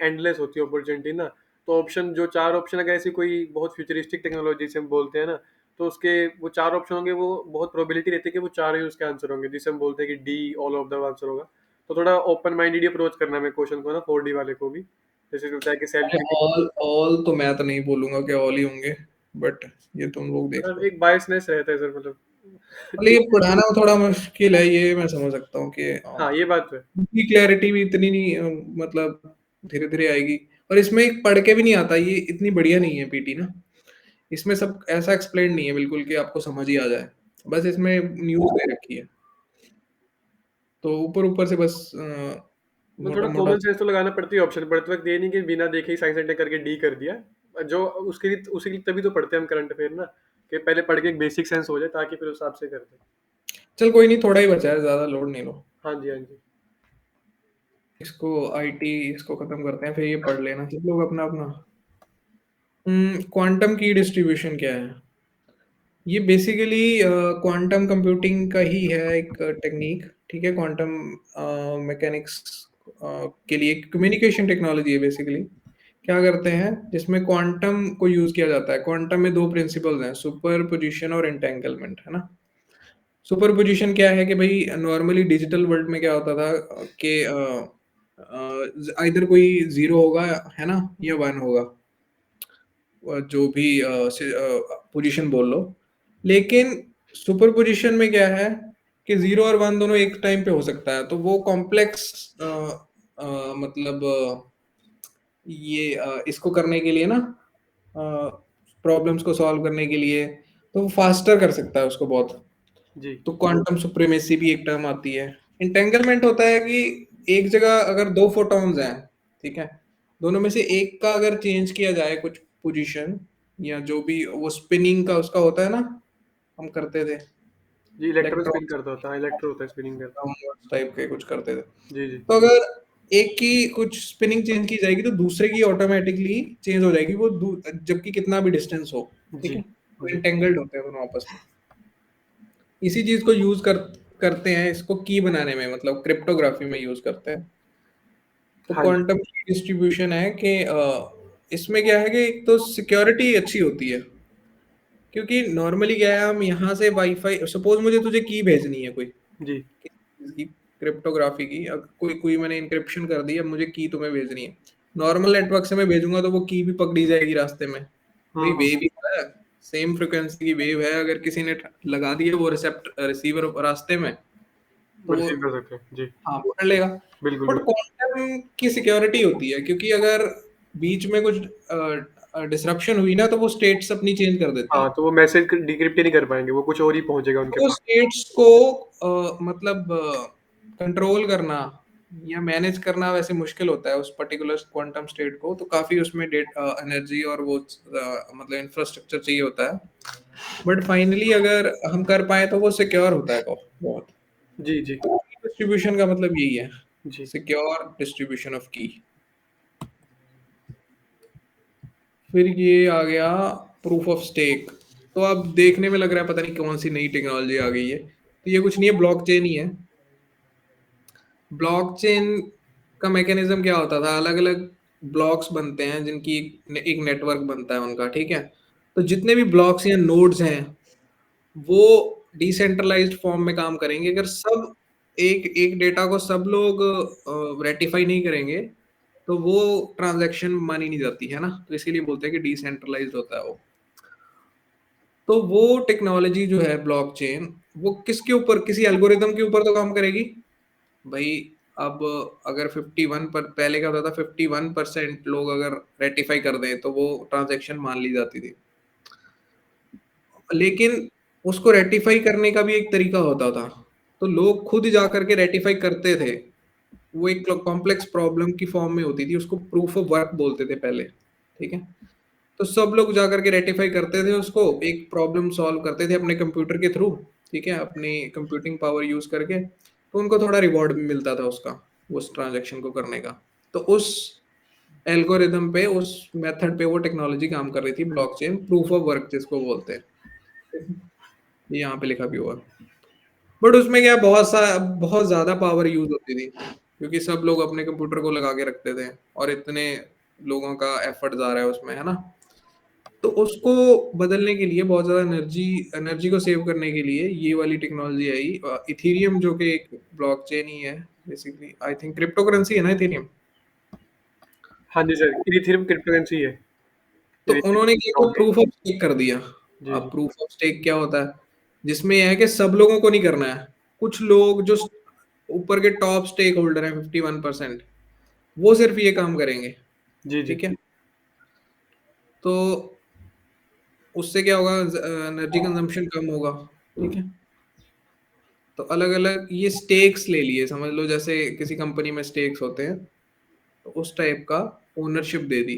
एंडलेस होती है अपॉर्चुनिटी ना। तो ऑप्शन, जो 4 ऑप्शन, अगर ऐसी कोई बहुत फ्यूचरिस्टिक टेक्नोलॉजी से हम बोलते हैं ना, तो उसके वो 4 ऑप्शन होंगे, वो बहुत प्रोबेबिलिटी रहती है कि वो 4 ही उसके आंसर होंगे, जिसे हम बोलते हैं कि D all of the answer होगा। तो थोड़ा ओपन माइंडेड अप्रोच करना है क्वेश्चन को ना, 4D वाले को भी। जैसे होता है कि सेल्फ अरे हीलिंग। ऑल ऑल तो मैं तो नहीं बोलूंगा कि ऑल ही होंगे, बट ये तुम लोग देख मतलब लो। एक बायसनेस रहता है सर, मतलब। मतलब ये पढ़ाना थोड़ा मुश्किल है, ये मैं समझ सकता हूँ कि हाँ, ये बात तो है। इतनी क्लैरिटी भी इतनी नहीं, मतलब धीरे धीरे आएगी। और इसमें एक पढ़ के भी नहीं आता, ये इतनी बढ़िया नहीं है पीटी ना। इसमें सब ऐसा एक्सप्लेन नहीं है बिल्कुल कि आपको समझ ही आ जाए, बस इसमें न्यूज़ दे रखी है, तो ऊपर ऊपर से बस मतलब मोटा थोड़ा मोटा। कॉमन सेंस तो लगाना पड़ती है ऑप्शन पढ़ते वक्त, ये नहीं कि बिना देखे ही साइंस एंड टेक करके डी कर दिया। जो उसके लिए, उसी के लिए तभी तो पढ़ते हैं हम करंट अफेयर ना, कि पहले पढ़ के एक बेसिक सेंस हो जाए, ताकि फिर उस हिसाब से करते हैं। चल कोई नहीं, थोड़ा ही बचा है, ज्यादा लोड नहीं लो। हाँ जी, हाँ जी। इसको आईटी इसको खत्म करते हैं, फिर ये पढ़ लेना सब लोग अपना अपना। क्वांटम की डिस्ट्रीब्यूशन क्या है? ये बेसिकली क्वांटम कंप्यूटिंग का ही है एक टेक्निक, ठीक है। क्वांटम मैकेनिक्स के लिए कम्युनिकेशन टेक्नोलॉजी है बेसिकली। क्या करते हैं, जिसमें क्वांटम को यूज किया जाता है। क्वांटम में दो प्रिंसिपल्स हैं, सुपर पोजिशन और एंटेंगलमेंट, है ना? सुपर पोजिशन क्या है कि भाई नॉर्मली डिजिटल वर्ल्ड में क्या होता था कि इधर कोई जीरो होगा, है ना, या वन होगा, जो भी पोजीशन बोल लो। लेकिन सुपर पोजीशन में क्या है कि जीरो और वन दोनों एक टाइम पे हो सकता है, तो वो कॉम्प्लेक्स मतलब ये इसको करने के लिए ना, प्रॉब्लम्स को सॉल्व करने के लिए, तो वो फास्टर कर सकता है उसको बहुत। जी तो क्वांटम सुप्रीमेसी भी एक टर्म आती है। इंटेंगलमेंट होता है कि एक जगह अगर दो फोटॉन्स हैं, ठीक है, दोनों में से एक का अगर चेंज किया जाए कुछ पोजीशन, या जो भी वो स्पिनिंग का उसका होता है ना, हम करते थे जी, इलेक्ट्रो स्पिन इलेक्ट्रॉन करता होता है, इलेक्ट्रो होता है स्पिनिंग करता। टाइप के कुछ करते थे। जी जी। तो अगर एक की कुछ स्पिनिंग चेंज की जाएगी तो दूसरे की ऑटोमेटिकली चेंज हो जाएगी, वो जबकि कितना भी डिस्टेंस हो, ठीक जी है, तो जी। इंटेंगल्ड होते हैं दोनों आपस में। इसी चीज को यूज करते हैं इसको की बनाने में, मतलब क्रिप्टोग्राफी में यूज करते हैं। तो हाँ जी। क्वांटम की डिस्ट्रीब्यूशन है कि इसमें क्या है कि एक तो सिक्योरिटी अच्छी होती है, क्योंकि नॉर्मली क्या है, हम यहाँ से वाईफाई, सपोज मुझे तुझे की भेजनी है कोई जी किसी चीज़ की, क्रिप्टोग्राफी की, अब कोई कोई मैंने इंक्रिप्शन कर दी, अब मुझे की तुम्हें भेजनी है। नॉर्मल नेटवर्क से मैं भेजूंगा तो वो की भी पकड़ी जाएगी रास्ते में। भाई हम्म। वेव ही है, सेम फ्रिक्वेंसी की वेव है, अगर किसी ने लगा दी है वो रिसीवर रास्ते में, तो वो वो रिसीव कर सकते हैं जी। हाँ पकड़ लेगा। बिल्कुल बट बिल्कुल। क्वांटम की सिक्योरिटी होती है, क्योंकि अगर बीच में कुछ डिसरप्शन हुई ना, तो वो स्टेट्स अपनी चेंज कर देते हाँ, हैं। तो वो मैसेज डिक्रिप्ट ही नहीं कर पाएंगे, वो कुछ और ही पहुंचेगा उनके तो पास। स्टेट्स को मतलब कंट्रोल करना या मैनेज करना वैसे मुश्किल होता है उस पर्टिकुलर क्वांटम स्टेट को, तो काफी उसमें एनर्जी और वो मतलब इंफ्रास्ट्रक्चर चाहिए होता है। बट फाइनली अगर हम कर पाए तो वो सिक्योर होता है बहुत। जी जी डिस्ट्रीब्यूशन का मतलब यही है, जी। सिक्योर डिस्ट्रीब्यूशन ऑफ की। फिर ये आ गया प्रूफ ऑफ स्टेक। तो अब देखने में लग रहा है पता नहीं कौन सी नई टेक्नोलॉजी आ गई है, तो ये कुछ नहीं है, ब्लॉकचेन ही है। ब्लॉकचेन का मैकेनिज्म क्या होता था, अलग अलग ब्लॉक्स बनते हैं जिनकी एक नेटवर्क बनता है उनका, ठीक है। तो जितने भी ब्लॉक्स या नोड्स हैं वो डिसेंट्रलाइज्ड फॉर्म में काम करेंगे। अगर सब एक एक डेटा को सब लोग रेटिफाई नहीं करेंगे तो वो ट्रांजैक्शन मानी नहीं जाती है ना, तो इसीलिए बोलते हैं कि डिसेंट्रलाइज्ड होता है वो। तो वो टेक्नोलॉजी जो है ब्लॉकचेन, वो किसके ऊपर, किसी एल्गोरिदम के ऊपर तो काम करेगी भाई। अब अगर 51 पर पहले क्या होता था, 51% लोग अगर रेटिफाई कर दें तो वो ट्रांजैक्शन मान ली जाती थी। लेकिन उसको रेटिफाई करने का भी एक तरीका होता था, तो लोग खुद जा करके रेटिफाई करते थे। वो एक कॉम्प्लेक्स प्रॉब्लम की फॉर्म में होती थी, उसको प्रूफ ऑफ वर्क बोलते थे पहले, ठीक है। तो सब लोग जा करके रेटिफाई करते थे उसको, एक प्रॉब्लम सॉल्व करते थे अपने कंप्यूटर के थ्रू, ठीक है, अपनी कंप्यूटिंग पावर यूज करके। तो उनको थोड़ा रिवॉर्ड भी मिलता था उसका, उस ट्रांजैक्शन को करने का। तो उस एल्गोरिदम पे, उस मेथड पे वो टेक्नोलॉजी काम कर रही थी, ब्लॉकचेन प्रूफ ऑफ वर्क जिसको बोलते हैं। ये यहाँ पे लिखा भी हुआ। बट उसमें क्या, बहुत ज्यादा पावर यूज होती थी, क्योंकि सब लोग अपने कंप्यूटर को लगा के रखते थे और इतने लोगों का एफर्ट जा रहा है उसमें, है ना। तो उसको बदलने के लिए बहुत ज्यादा एनर्जी एनर्जी को सेव करने के लिए ये वाली टेक्नोलॉजी आई, इथेरियम, जो कि एक ब्लॉकचेन ही है बेसिकली, आई थिंक क्रिप्टोकरेंसी है ना इथेरियम। हाँ जी सर, इथेरियम क्रिप्टो करेंसी है। तो उन्होंने क्या किया, इथेरियम। प्रूफ ऑफ स्टेक कर दिया। जी अब जी प्रूफ ऑफ स्टेक क्या होता है, जिसमें यह है कि सब लोगों को नहीं करना है, कुछ लोग जो ऊपर के टॉप स्टेक होल्डर हैं 51%, वो सिर्फ ये काम करेंगे, जी जी। ठीक है। तो उससे क्या होगा, एनर्जी कंजम्पशन कम होगा, ठीक है। तो अलग अलग ये स्टेक्स ले लिए, समझ लो जैसे किसी कंपनी में स्टेक्स होते हैं, तो उस टाइप का ओनरशिप दे दी।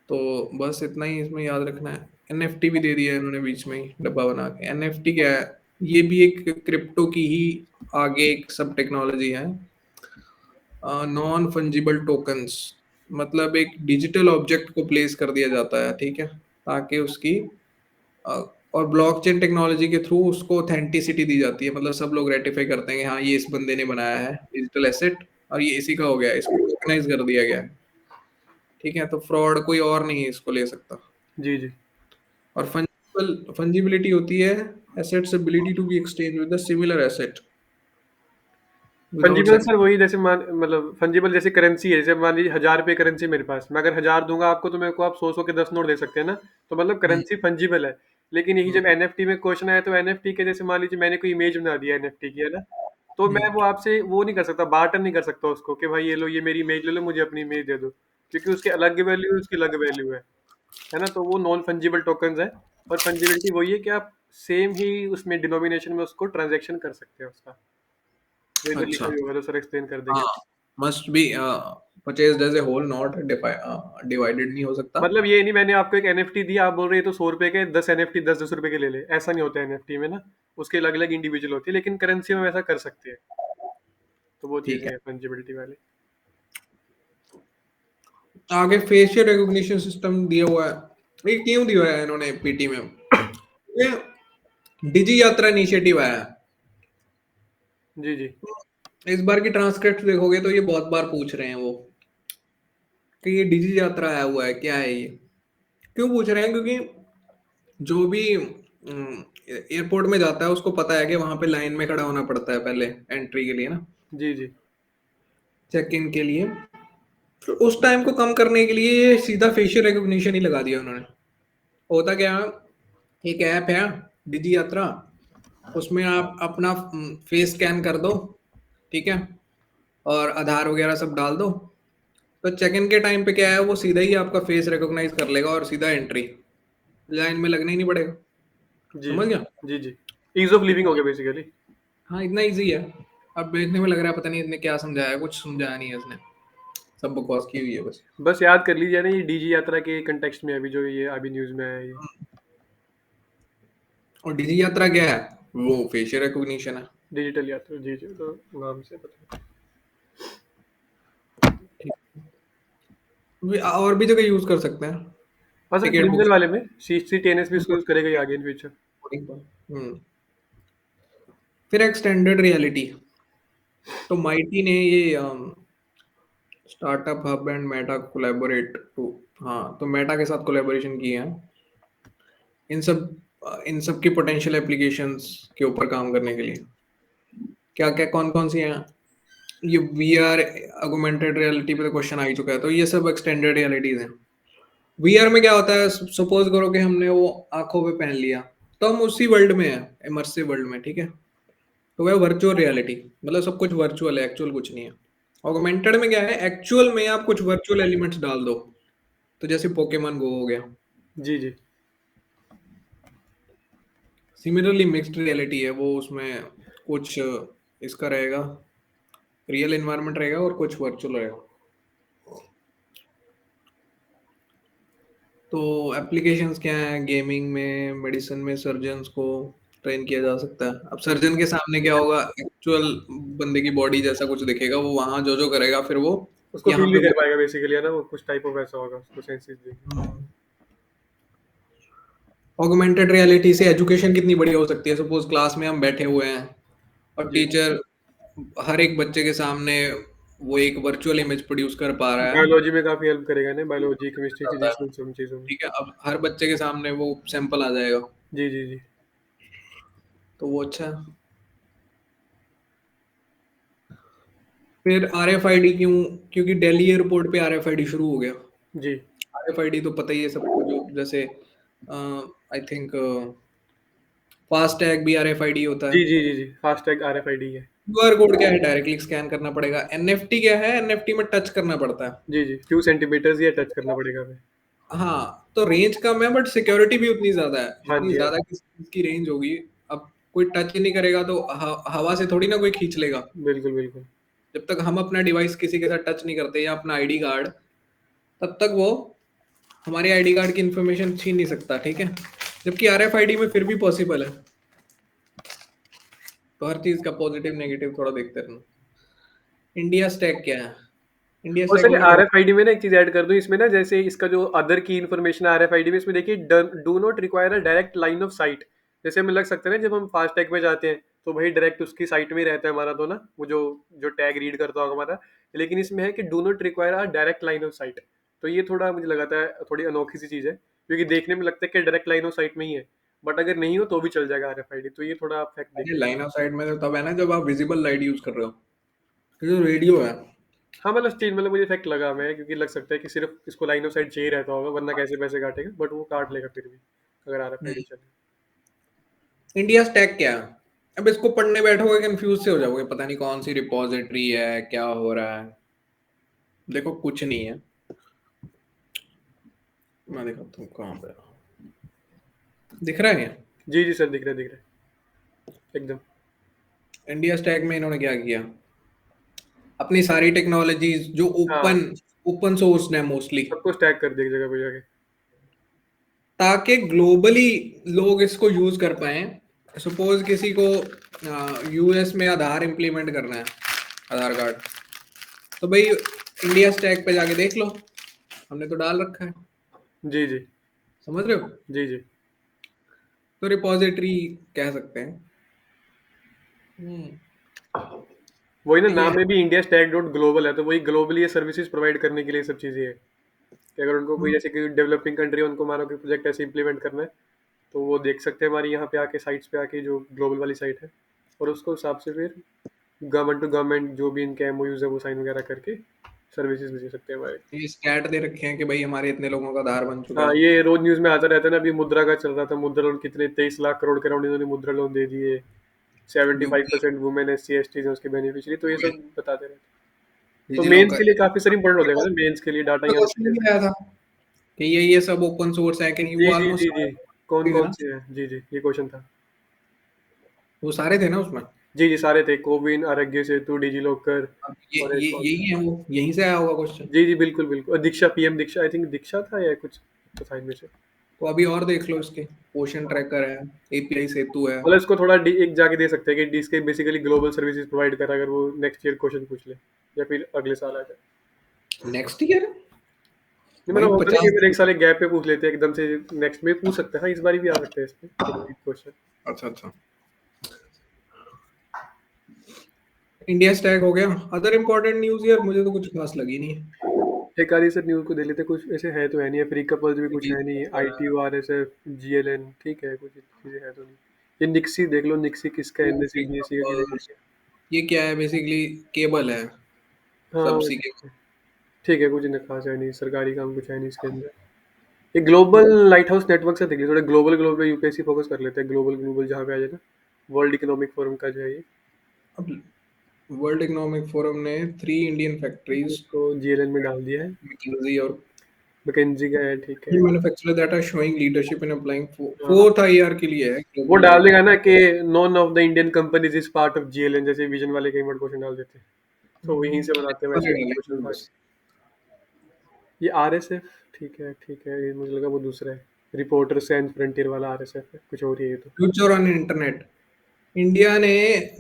तो बस इतना ही इसमें याद रखना है। एनएफटी भी दे दिया है इन्होंने बीच में ही डब्बा बना के। एनएफटी क्या है, ये भी एक क्रिप्टो की ही आगे एक सब टेक्नोलॉजी है। नॉन फंजिबल टोकन्स, मतलब एक डिजिटल ऑब्जेक्ट को प्लेस कर दिया जाता है, ठीक है, ताकि उसकी अ, और ब्लॉकचेन टेक्नोलॉजी के थ्रू उसको ऑथेंटिसिटी दी जाती है, मतलब सब लोग रेटिफाई करते हैं कि हाँ ये इस बंदे ने बनाया है डिजिटल एसेट, और ये इसी का हो गया है, इसको टोकनाइज कर दिया गया है, ठीक है। तो फ्रॉड कोई और नहीं इसको ले सकता। जी जी। और फंजिबिलिटी होती है assets ability to be exchange with the similar asset without fungible sacrifice. Sir वही, जैसे मान मतलब फंजिबल जैसे करेंसी है, जैसे मान लीजिए 1000 रुपये करेंसी मेरे पास, मैं अगर 1000 दूंगा आपको तो मेरे को आप 100 के 10 नोट दे सकते हैं ना। तो मतलब करेंसी फंजिबल है। लेकिन यही जब एनएफटी में क्वेश्चन आया, तो एनएफटी के जैसे मान लीजिए मैंने कोई इमेज बना दिया एनएफटी की, है ना। तो मैं वो आपसे वो नहीं कर सकता, बार्टर नहीं कर सकता उसको कि भाई ये लो, ये मेरी इमेज ले लो, मुझे अपनी इमेज दे दो। क्योंकि उसकी अलग वैल्यू है, उसकी अलग वैल्यू है ना। तो वो नॉन फंजिबल टोकन्स है। और फंजिबिलिटी वही है कि आप सेम ही उसमें डिनोमिनेशन में उसको ट्रांजेक्शन कर सकते हैं उसका। जो इधर लिखा अच्छा, भी होगा तो सर एक्सप्लेन कर हाँ, देंगे। Must be purchased as a whole, not divided नहीं हो सकता। मतलब ये नहीं मैंने आपको एक एनएफटी दिया, आप बोल रहे हैं तो 100 रुपए के 10 एनएफटी 10-10 रुपए के ले ले, ऐसा नहीं होता है एनएफटी में ना। उसके अलग अलग इंडिविजुअल होती है, लेकिन करेंसी में वैसा कर सकते हैं। तो वो ठीक चीजें है, हैं फंजिबिलिटी वाली। आगे फेशियल रिकॉग्निशन सिस्टम दिया हुआ है। ये क्यों दिया है इन्होंने पीटी में, ये डिजी यात्रा इनिशिएटिव आया है। जी जी। इस बार की ट्रांसक्रिप्ट देखोगे तो ये बहुत बार पूछ रहे हैं वो, कि ये डिजी यात्रा आया हुआ है, क्या है ये? क्यों पूछ रहे हैं? क्योंकि जो भी एयरपोर्ट में जाता है उसको पता है कि वहां पे लाइन में खड़ा होना पड़ता है पहले एंट्री के लिए ना, जी जी चेक इन के लिए। तो उस टाइम को कम करने के लिए ये सीधा फेशियल रिकॉग्निशन ही लगा दिया उन्होंने। होता क्या है, एक ऐप है डिजी यात्रा, उसमें आप अपना फेस स्कैन कर दो, ठीक है, और आधार वगैरह सब डाल दो, तो चेक इन के टाइम पे क्या है, वो सीधा ही आपका फेस रिकॉग्नाइज कर लेगा और सीधा एंट्री, लाइन में लगना ही नहीं पड़ेगा। जी समझ गया? जी जी। ईज ऑफ लिविंग हो गया बेसिकली। हाँ, इतना इजी है। अब देखने में लग रहा है पता नहीं इसने क्या समझाया है, कुछ समझाया नहीं है इसने, सब बकवास की हुई है बस। बस याद कर लीजिए ना, ये डीजी यात्रा के कंटेक्स्ट में अभी जो ये अभी न्यूज में आया है ये। और डिजी यात्रा क्या है? वो फेशियल रिकॉग्निशन है। डिजिटल यात्रा, जी जी, तो नाम से पता है। और भी जगह यूज कर सकते हैं, हाँ सर, टिकट क्रिमिनल बुक वाले में सी टीएनएस भी इसको यूज करेगा ये आगे इन फ्यूचर। हम्म। फिर एक्सटेंडेड रियलिटी, तो माइटी ने ये startup hub and Meta collaborate to, हाँ तो मेटा के साथ कोलैबोरेशन किए हैं इन सब की पोटेंशियल एप्लीकेशंस के ऊपर काम करने के लिए। क्या क्या कौन कौन सी हैं? ये वीआर ऑगमेंटेड रियलिटी पे तो क्वेश्चन आ ही चुका है, तो ये सब एक्सटेंडेड रियलिटीज हैं। वीआर में क्या होता है, सपोज करो कि हमने वो आंखों पे पहन लिया, तो हम उसी वर्ल्ड में हैं, इमर्सिव वर्ल्ड में, ठीक है। तो वह वर्चुअल रियलिटी, मतलब सब कुछ वर्चुअल है, एक्चुअल कुछ नहीं है। ऑगमेंटेड में क्या है, एक्चुअल में आप कुछ वर्चुअल एलिमेंट्स डाल दो, तो जैसे पोकेमॉन गो हो गया। जी जी सिमिलरली मिक्स्ड रियलिटी है वो, उसमें कुछ इसका रहेगा, रियल एनवायरनमेंट रहेगा और कुछ वर्चुअल रहेगा। तो एप्लीकेशंस क्या है, गेमिंग में, मेडिसिन में सर्जन्स को ट्रेन किया जा सकता है। अब सर्जन के सामने क्या होगा, एक्चुअल बंदे की बॉडी जैसा कुछ दिखेगा, वो वहां जो जो करेगा फिर वो उसको यहाँ फील पे भी कर वो। पाएगा बेसिकली, है ना, वो कुछ टाइप ऑफ ऐसा होगा, उसको सेंसेस देगी। ऑगमेंटेड रियलिटी से एजुकेशन कितनी बढ़िया हो सकती है। सपोज क्लास में हम बैठे हुए हैं और जी, टीचर हर एक बच्चे के सामने वो एक वर्चुअल इमेज प्रोड्यूस कर पा रहा है, बायोलॉजी में काफी हेल्प करेगा ना, बायोलॉजी केमिस्ट्री जाता फिजिक्स है, इन सब चीजों में। ठीक है। अब हर बच्चे के सामने वो सैंपल आ जाएगा, जी जी जी। तो वो अच्छा है। फिर आरएफआईडी क्यों? क्योंकि दिल्ली एयरपोर्ट पे आरएफआईडी शुरू हो गया। जी आरएफआईडी तो पता ही है सबको, जो जैसे आई थिंक फास्ट टैग भी आरएफआईडी होता जी है। जी जी जी, फास्टैग आरएफआईडी है। क्यूआर कोड क्या है, डायरेक्टली स्कैन करना पड़ेगा। एनएफटी क्या है, एनएफटी में टच करना पड़ता है। जी जी, फ्यू सेंटीमीटर्स ये टच करना पड़ेगा हमें। हाँ, तो रेंज कम है बट सिक्योरिटी भी उतनी ज्यादा है, हाँ जितनी जी, हाँ ज्यादा जी। की रेंज होगी। अब कोई टच ही नहीं करेगा तो हवा से थोड़ी ना कोई खींच लेगा। बिल्कुल बिल्कुल। जब तक हम अपना डिवाइस किसी के साथ टच नहीं करते या अपना आईडी कार्ड, तब तक वो हमारे आईडी कार्ड की इंफॉर्मेशन छीन नहीं सकता, ठीक है। जबकि आरएफआईडी में फिर भी पॉसिबल है। तो हर चीज का पॉजिटिव नेगेटिव थोड़ा देखते रहना। इंडिया स्टैक क्या है? इंडिया और स्टैक सर, मैंने बहुत। आरएफआईडी में ना एक चीज ऐड कर दूं इसमें ना, जैसे इसका जो अदर की इन्फॉर्मेशन आरएफआईडी में, इसमें देखिए do not require a direct line of site. जैसे हमें लग सकता है ना, जब हम फास्ट टैग में जाते हैं तो भाई डायरेक्ट उसकी साइट में ही रहता है हमारा, तो ना वो जो जो टैग रीड करता होगा हमारा। लेकिन इसमें है कि do not require a direct line of site. तो ये थोड़ा मुझे लगाता है थोड़ी अनोखी सी चीज है, क्योंकि देखने में लगता है कि डायरेक्ट लाइन ऑफ साइट में ही है, बट अगर नहीं हो तो भी चल जाएगा आरएफआईडी। तो ये थोड़ा आप फैक्ट देख अरे लीजिए। लाइन ऑफ साइट में तो तब है ना जब आप विजिबल लाइट यूज कर रहे हो। तो जो रेडियो है, हाँ मतलब स्टिल, मतलब मुझे इफेक्ट लगा मैं, क्योंकि लग सकता है कि सिर्फ इसको लाइन ऑफ साइड चाहिए रहता होगा, वरना कैसे पैसे काटेगा, बट वो काट लेगा फिर भी अगर आरएफआईडी चले। इंडिया स्टैक क्या है? अब इसको पढ़ने बैठोगे कंफ्यूज से हो जाओगे, पता नहीं कौन सी रिपोजिटरी है, क्या हो रहा है। देखो कुछ नहीं है, मैं दिखाता हूँ कहाँ पे दिख रहा है क्या? जी जी सर, दिख रहा है, दिख रहा है एकदम। इंडिया स्टैक में इन्होंने क्या किया, अपनी सारी टेक्नोलॉजीज जो ओपन हाँ, ओपन सोर्स है मोस्टली, सबको स्टैक कर दिया एक जगह पे जाके। ताकि ग्लोबली लोग इसको यूज कर पाए। सपोज किसी को यूएस में आधार इम्प्लीमेंट करना है, आधार कार्ड, तो भाई इंडिया स्टैक पे जाके देख लो, हमने तो डाल रखा है। जी जी समझ रहे हो? जी जी। तो रिपोजिटरी कह सकते हैं। हम्म, वही ना, ये नाम में भी इंडिया स्टैक डॉट ग्लोबल है, तो वही ग्लोबली ये सर्विसेज प्रोवाइड करने के लिए सब चीजें है। कि अगर उनको कोई जैसे कि डेवलपिंग कंट्री है, उनको मानो कि प्रोजेक्ट ऐसे इम्प्लीमेंट करना है, तो वो देख सकते हैं हमारी यहाँ पे आके, साइट्स पे आके, जो ग्लोबल वाली साइट है, और उसको हिसाब से फिर गवर्नमेंट टू गवर्नमेंट जो भी इनके एमओयूज है वो साइन वगैरह करके सर्विसेज दे सकते हैं हमारे। ये स्टैट दे रखे हैं कि भाई हमारे इतने लोगों का आधार बन चुका हाँ, है। ये रोज न्यूज में आता रहता है ना। अभी मुद्रा का चल रहा था, मुद्रा लोन कितने 23 लाख करोड़ के राउंड इन्होंने मुद्रा लोन दे दिए। 75% वुमेन SC ST है उसके बेनिफिशियरी, तो ये सब बताते रहते हैं। तो डिजी मेंस लॉकर के लिए काफी सारी इंपॉर्टेंट हो जाएगा ना, मेंस के लिए डाटा यहाँ क्वेश्चन से। भी आया था कि ये सब ओपन सोर्स है कि नहीं, जी वो जी ऑलमोस्ट जी जी, कौन थे कौन ना, से हैं? जी जी, ये क्वेश्चन था। वो सारे थे ना उसमें। जी जी, सारे थे। कोविन, आरोग्य सेतु, डिजी लॉकर, अब और ये एक और था। यही है, वो यहीं से आया होगा क्वेश्चन। जी जी, बिल्कुल बिल्कुल। और दीक्षा, PM दीक्षा, आई थिंक दीक्षा था या कुछ, तो था इनमें से। तो अभी और देख लो इसके, पोषण ट्रैकर है, एपीआई सेतु है। मतलब इसको थोड़ा एक जाके दे सकते हैं कि इसके बेसिकली ग्लोबल सर्विसेज प्रोवाइड करा, अगर वो नेक्स्ट ईयर क्वेश्चन पूछ ले, या फिर अगले साल आ जाए। नेक्स्ट ईयर नहीं, भाई मतलब होता नहीं कि 50। फिर एक साल एक गैप पे पूछ लेते हैं एकदम से, नेक्स्ट में पूछ सकते हैं। हाँ, इस बार भी आ सकते हैं इसमें क्वेश्चन। अच्छा अच्छा, इंडिया स्टैक हो गया। अदर इम्पोर्टेंट न्यूज़ यार मुझे तो कुछ खास लगी नहीं एक आधी से न्यूज़ को दे लेते, कुछ ऐसे है तो है नहीं। अफ्रीका पल्स भी कुछ है नहीं। है। ITU RSF GLN ठीक है, कुछ चीज़ें है तो नहीं। ये निक्सी देख लो, निक्सी किसका है, NSE BSE का किसी का। ये क्या है, बेसिकली केबल है, हाँ सबसी के। ठीक है, कुछ नहीं खास है नहीं, सरकारी काम कुछ है नहीं इसके अंदर। ये ग्लोबल लाइट हाउस नेटवर्क से देखिए, थोड़ा ग्लोबल ग्लोबल UPSC फोकस कर लेते हैं। ग्लोबल ग्लोबल जहाँ पे आ जाए ना, वर्ल्ड इकोनॉमिक फोरम का जो है ये, अब वर्ल्ड इकोनॉमिक फोरम ने 3 इंडियन फैक्ट्रीज, इसको GLN में डाल दिया है। मैकिंजी और मैकेंजी का है, ठीक है। Manufacturer that are showing leadership in applying हाँ, फोर्थ आईआर के लिए है, वो ग्लोबल डाल लाइट देगा ना कि none of the Indian companies is part of GLN, जैसे विजन वाले कई बार क्वेश्चन डाल देते हैं, तो वहीं से बनाते हैं वैसे क्वेश्चन बस। आगे। ये RSF, ठीक है, ये मुझे लगा वो दूसरा है। रिपोर्टर सैंड फ्रंटियर वाला RSF है, कुछ और ही है ये तो। फ्यूचर ऑन इंटरनेट, इंडिया ने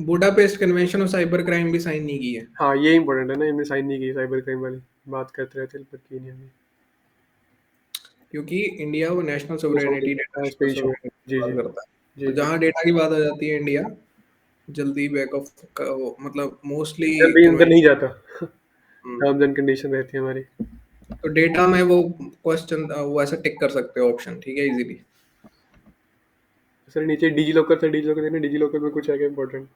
Budapest convention of cyber crime भी साइन नहीं की है, हाँ, ये इंपॉर्टेंट है ना, इनने साइन नहीं की साइबर क्राइम वाली। बात करते रहते हैं पर की नहीं हमने। क्योंकि इंडिया वो नेशनल वो सोवरेनिटी, डेटा इस पे नेशनल इशू। सोवरेनिटी की जी बात जी करता है। जी तो जी। जहाँ डेटा की बात आ जाती है, इंडिया जल्दी बैक ऑफ, मतलब मोस्टली जब भी अंदर नहीं कन्वेंशन। जाता, टर्म्स एंड कंडीशन रहती है हमारी। तो डेटा में वो क्वेश्चन वो ऐसा टिक कर सकते हो ऑप्शन, ठीक है, इजीली। सर नीचे डिजी लॉकर था, डिजी लॉकर देखना, डिजी लॉकर में कुछ है क्या इंपॉर्टेंट?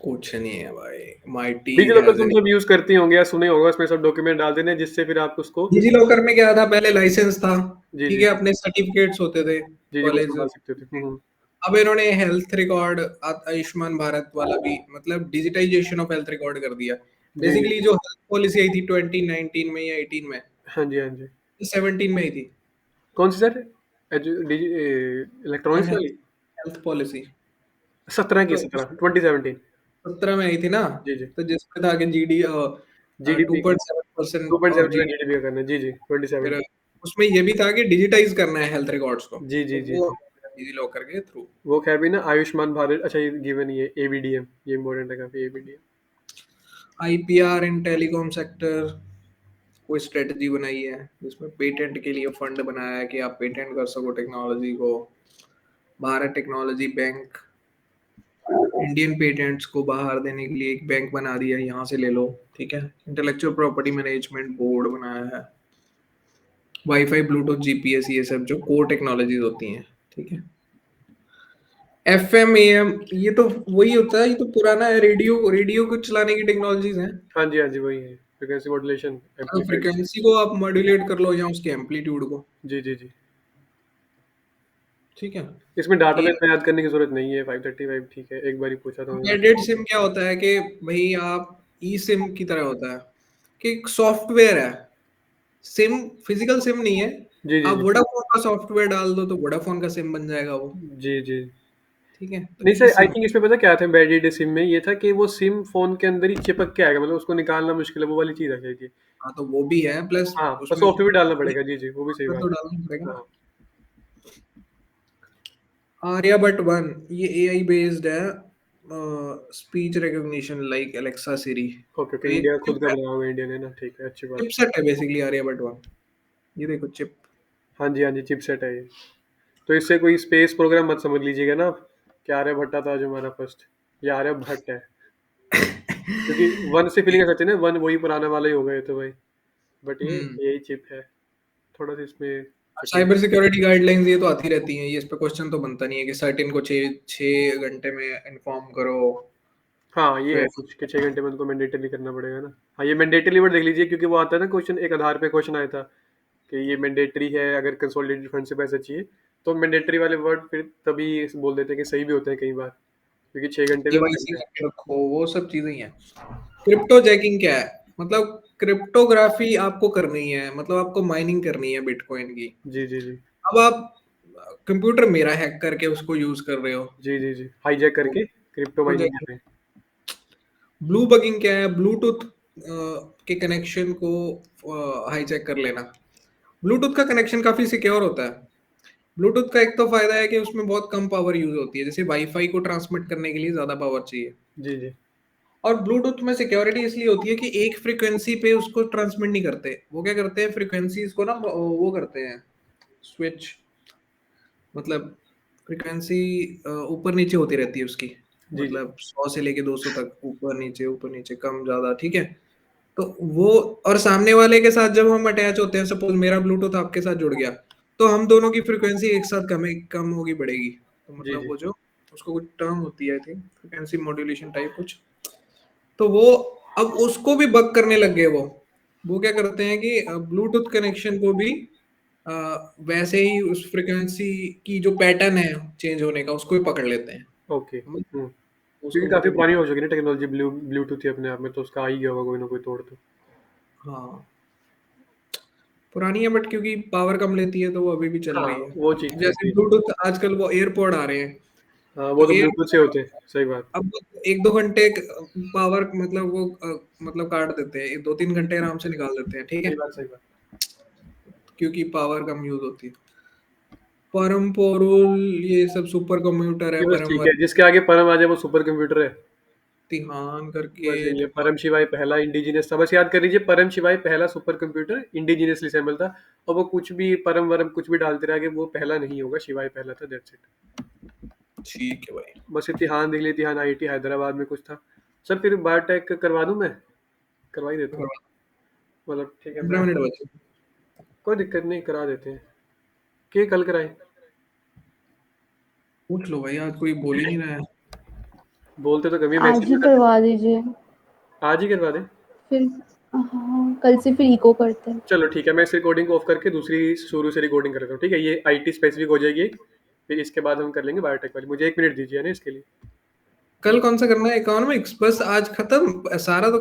कुछ नहीं है भाई, माइटी डिजी लॉकर हैज तुम एन। सब यूज करती होंगे या सुने होगा, उसमें सब डॉक्यूमेंट डाल देने जिससे फिर आप उसको। डिजी लॉकर में क्या था, पहले लाइसेंस था, जी ठीक जी है, अपने सर्टिफिकेट्स होते थे जी जी, वो कॉलेज। संभाल सकते थे। अब इन्होंने हेल्थ रिकॉर्ड, आयुष्मान भारत वाला भी, मतलब डिजिटाइजेशन ऑफ हेल्थ रिकॉर्ड कर दिया। जी जी बेसिकली जो हेल्थ पॉलिसी आई थी 2019 में या 18 में, हाँ जी हाँ जी। 17 में ही थी। कौन सी सर? इलेक्ट्रॉनिक्स वाली? हेल्थ पॉलिसी 17 की, तो 2017। 17 में आई थी ना। जी जी। तो जिसमें था कि जीडी टू GDP का point seven two percent point of seven GD GDP का करना है। जी जी, 27। फिर उसमें ये भी था कि डिजिटाइज करना है हेल्थ रिकॉर्ड्स को, जी तो जी जी वो जी। डिजी लॉकर के थ्रू। वो खैर भी ना, आयुष्मान भारत, अच्छा ये गिवन, ये ABDM, ये इम्पोर्टेंट है काफी, ABDM। आईपीआर इन टेलीकॉम सेक्टर, कोई स्ट्रेटजी बनाई है जिसमें पेटेंट के लिए फंड बनाया है कि आप पेटेंट कर सको टेक्नोलॉजी को। Bharat technology bank, Indian patents को बाहर देने के लिए एक बैंक बना दिया, यहाँ से ले लो, ठीक है। इंटेलेक्चुअल प्रॉपर्टी मैनेजमेंट बोर्ड बनाया है। वाईफाई, ब्लूटूथ, जीपीएस, ये सब जो कोर टेक्नोलॉजीज होती हैं, ठीक है। FMAM, ये तो वही होता है, ये तो पुराना है, रेडियो रेडियो को चलाने की टेक्नोलॉजीज हैं। हाँ जी हाँ जी, वही है, फ्रिक्वेंसी मॉड्यूलेशन तो एम्पलीफायर्स। फ्रिक्वेंसी को आप मॉड्यूलेट कर लो या उसके एम्पलीट्यूड को, जी जी जी। ठीक है। इसमें डाटा तो ये इतना याद करने की जरूरत नहीं है। 535 ठीक है, एक बार ही पूछा था उन्होंने। एम्बेडेड सिम क्या होता है कि भाई आप ई सिम की तरह होता है कि एक सॉफ्टवेयर है, सिम फिजिकल सिम नहीं है। जी जी आप जी वोडाफोन का सॉफ्टवेयर डाल दो तो वोडाफोन का सिम बन जाएगा वो, जी जी। ठीक है। तो नहीं ई सर, आई सिम, थिंक इसमें पता क्या था वैलिडिटी सिम में, ये था कि वो सिम फोन के अंदर ही चिपक के आएगा, मतलब उसको निकालना मुश्किल है, वो वाली चीज आ जाएगी। हाँ तो वो भी है, प्लस हाँ, बस उसमें सॉफ्टवेयर डालना पड़ेगा। जी जी, वो भी सही सॉफ्टवेयर बात तो डालना पड़ेगा है। ना। हाँ। आर्यभट्ट वन, ये एआई बेस्ड है, स्पीच रिकॉग्निशन लाइक एलेक्सा, सिरी। ओके तो ओके, ये इंडिया खुद का चिप बना हुआ इंडियन है ना, ठीक है, अच्छी बात। चिपसेट है बेसिकली आर्यभट्ट वन, ये देखो चिप। हाँ जी, चिपसेट है ये। तो इससे कोई स्पेस प्रोग्राम मत समझ लीजिएगा ना आप, कि आर्यभट्टा था जो हमारा फर्स्ट। ये आर्यभट्ट है, क्योंकि वन से फीलिंग आ सकती है ना, वन वही पुराना वाला ही होगा ये तो भाई। बट ये हम्म, यही चिप है। थोड़ा सा इसमें साइबर सिक्योरिटी गाइडलाइंस ये तो आती रहती हैं, ये इस पे क्वेश्चन तो बनता नहीं है कि सर्टेन को 6 घंटे में इन्फॉर्म करो। हाँ, ये है फिर कुछ कि 6 घंटे में उनको मैंडेटरी करना पड़ेगा ना। हाँ, ये मैंडेटरी वर्ड देख लीजिए, क्योंकि वो आता है ना क्वेश्चन, एक आधार पे क्वेश्चन आया था कि ये मैंडेटरी है अगर कंसोलिडेटेड फंड से पैसा चाहिए, तो मैंडेटरी वाले वर्ड फिर तभी बोल देते हैं कि सही भी होते हैं कई बार, क्योंकि 6 घंटे में केवाईसी बनते हैं। करके रखो, वो सब चीजें ही हैं। क्रिप्टो जैकिंग क्या है? मतलब क्रिप्टोग्राफी आपको करनी है, मतलब आपको माइनिंग करनी है बिटकॉइन की। जी, जी, जी। अब आप कंप्यूटर मेरा हैक करके उसको यूज कर रहे हो। जी, जी, जी। हाईजैक तो करके क्रिप्टो तो माइनिंग कर जैकिंग। रहे हैं। ब्लू बगिंग क्या है? ब्लूटूथ के कनेक्शन को हाईजैक कर लेना। ब्लूटूथ का कनेक्शन काफी सिक्योर होता है। ब्लूटूथ का एक तो फायदा है कि उसमें बहुत कम पावर यूज होती है, जैसे वाईफाई को ट्रांसमिट करने के लिए ज्यादा पावर चाहिए। जी, जी। और ब्लूटूथ में सिक्योरिटी इसलिए होती है कि एक फ्रीक्वेंसी पे उसको ट्रांसमिट नहीं करते। वो क्या करते हैं, फ्रीक्वेंसीज को ना वो करते हैं, स्विच। मतलब फ्रीक्वेंसी ऊपर नीचे होती रहती है उसकी। जी, जी। मतलब 100 से लेके 200 तक, ऊपर नीचे, कम ज्यादा, ठीक है। तो वो, और सामने वाले के साथ जब हम अटैच होते हैं, सपोज मेरा ब्लूटूथ आपके साथ जुड़ गया, तो हम दोनों की फ्रीक्वेंसी एक साथ कम होगी, बढ़ेगी। तो जी, मतलब जी। वो जो, उसको कुछ टर्म होती है I think, frequency modulation type कुछ। तो वो, अब उसको भी बग करने लग गए वो क्या करते हैं कि ब्लूटूथ कनेक्शन को भी अ, वैसे ही उस फ्रीक्वेंसी की जो पैटर्न है चेंज होने का, उसको भी पकड़ लेते हैं। ओके। समझ? क्योंकि उसको काफ़ी मतलब, पुरानी हो चुकी है ना टेक्नोलॉजी, ब्लूटूथ ही अपने आप में, तो उसका आ ही गया होगा कोई ना कोई तोड़ तो। हाँ पुरानी है, बट क्योंकि पावर कम लेती है तो वो अभी भी चल हाँ, रही है। वो चीज़ तो है, जैसे सही। ब्लूटूथ आजकल वो एयरपॉड आ रहे हैं। हाँ, तो वो तो ब्लूटूथ से एयरपॉड होते हैं, सही बात। अब 1-2 घंटे पावर, मतलब वो मतलब काट देते हैं, 2-3 घंटे आराम से निकाल देते हैं, ठीक है। सही बात, सही बात। क्योंकि पावर कम यूज होती है। परम पोरुल, ये सब सुपर कंप्यूटर है, ये बस परम ठीक है, जिसके आगे परम आ जाए वो सुपर कंप्यूटर है। तिहान करके। बस यही है, परम शिवाय पहला इंडिजिनियस था, बस याद कर लीजिए, परम शिवाय पहला सुपर कंप्यूटर इंडिजिनियसली असेंबल था। और वो कुछ भी परम वरम कुछ भी डालते रहे आगे, वो पहला नहीं होगा, शिवाय पहला था, दैट्स इट। ठीक है भाई। बस इतिहान देख लीजिए, इतिहान आईआईटी हैदराबाद में कुछ था। सर फिर बायोटेक करवा दूं मैं? करवा ही देता हूँ। ठीक है, मैं 15 मिनट बचे। कोई दिक्कत नहीं, करा देते हैं। के कल कराएं? पूछ लो भाई, आज कोई बोल ही नहीं रहा है। बोलते तो कभी आज मैसेज ही में कर। करवा दीजिए। आज ही करवा दें? फिर हाँ, कल से फिर इको करते हैं। चलो ठीक है, मैं इस रिकॉर्डिंग को ऑफ करके दूसरी शुरू से रिकॉर्डिंग कर देता हूँ, ठीक है, ये आईटी स्पेसिफिक हो जाएगी एक। फिर इसके बाद हम कर लेंगे बायोटेक वाली। मुझे 1 मिनट दीजिए ना इसके लिए। कल कौन सा करना है? इकोनॉमिक्स बस आज खत्म सारा तो।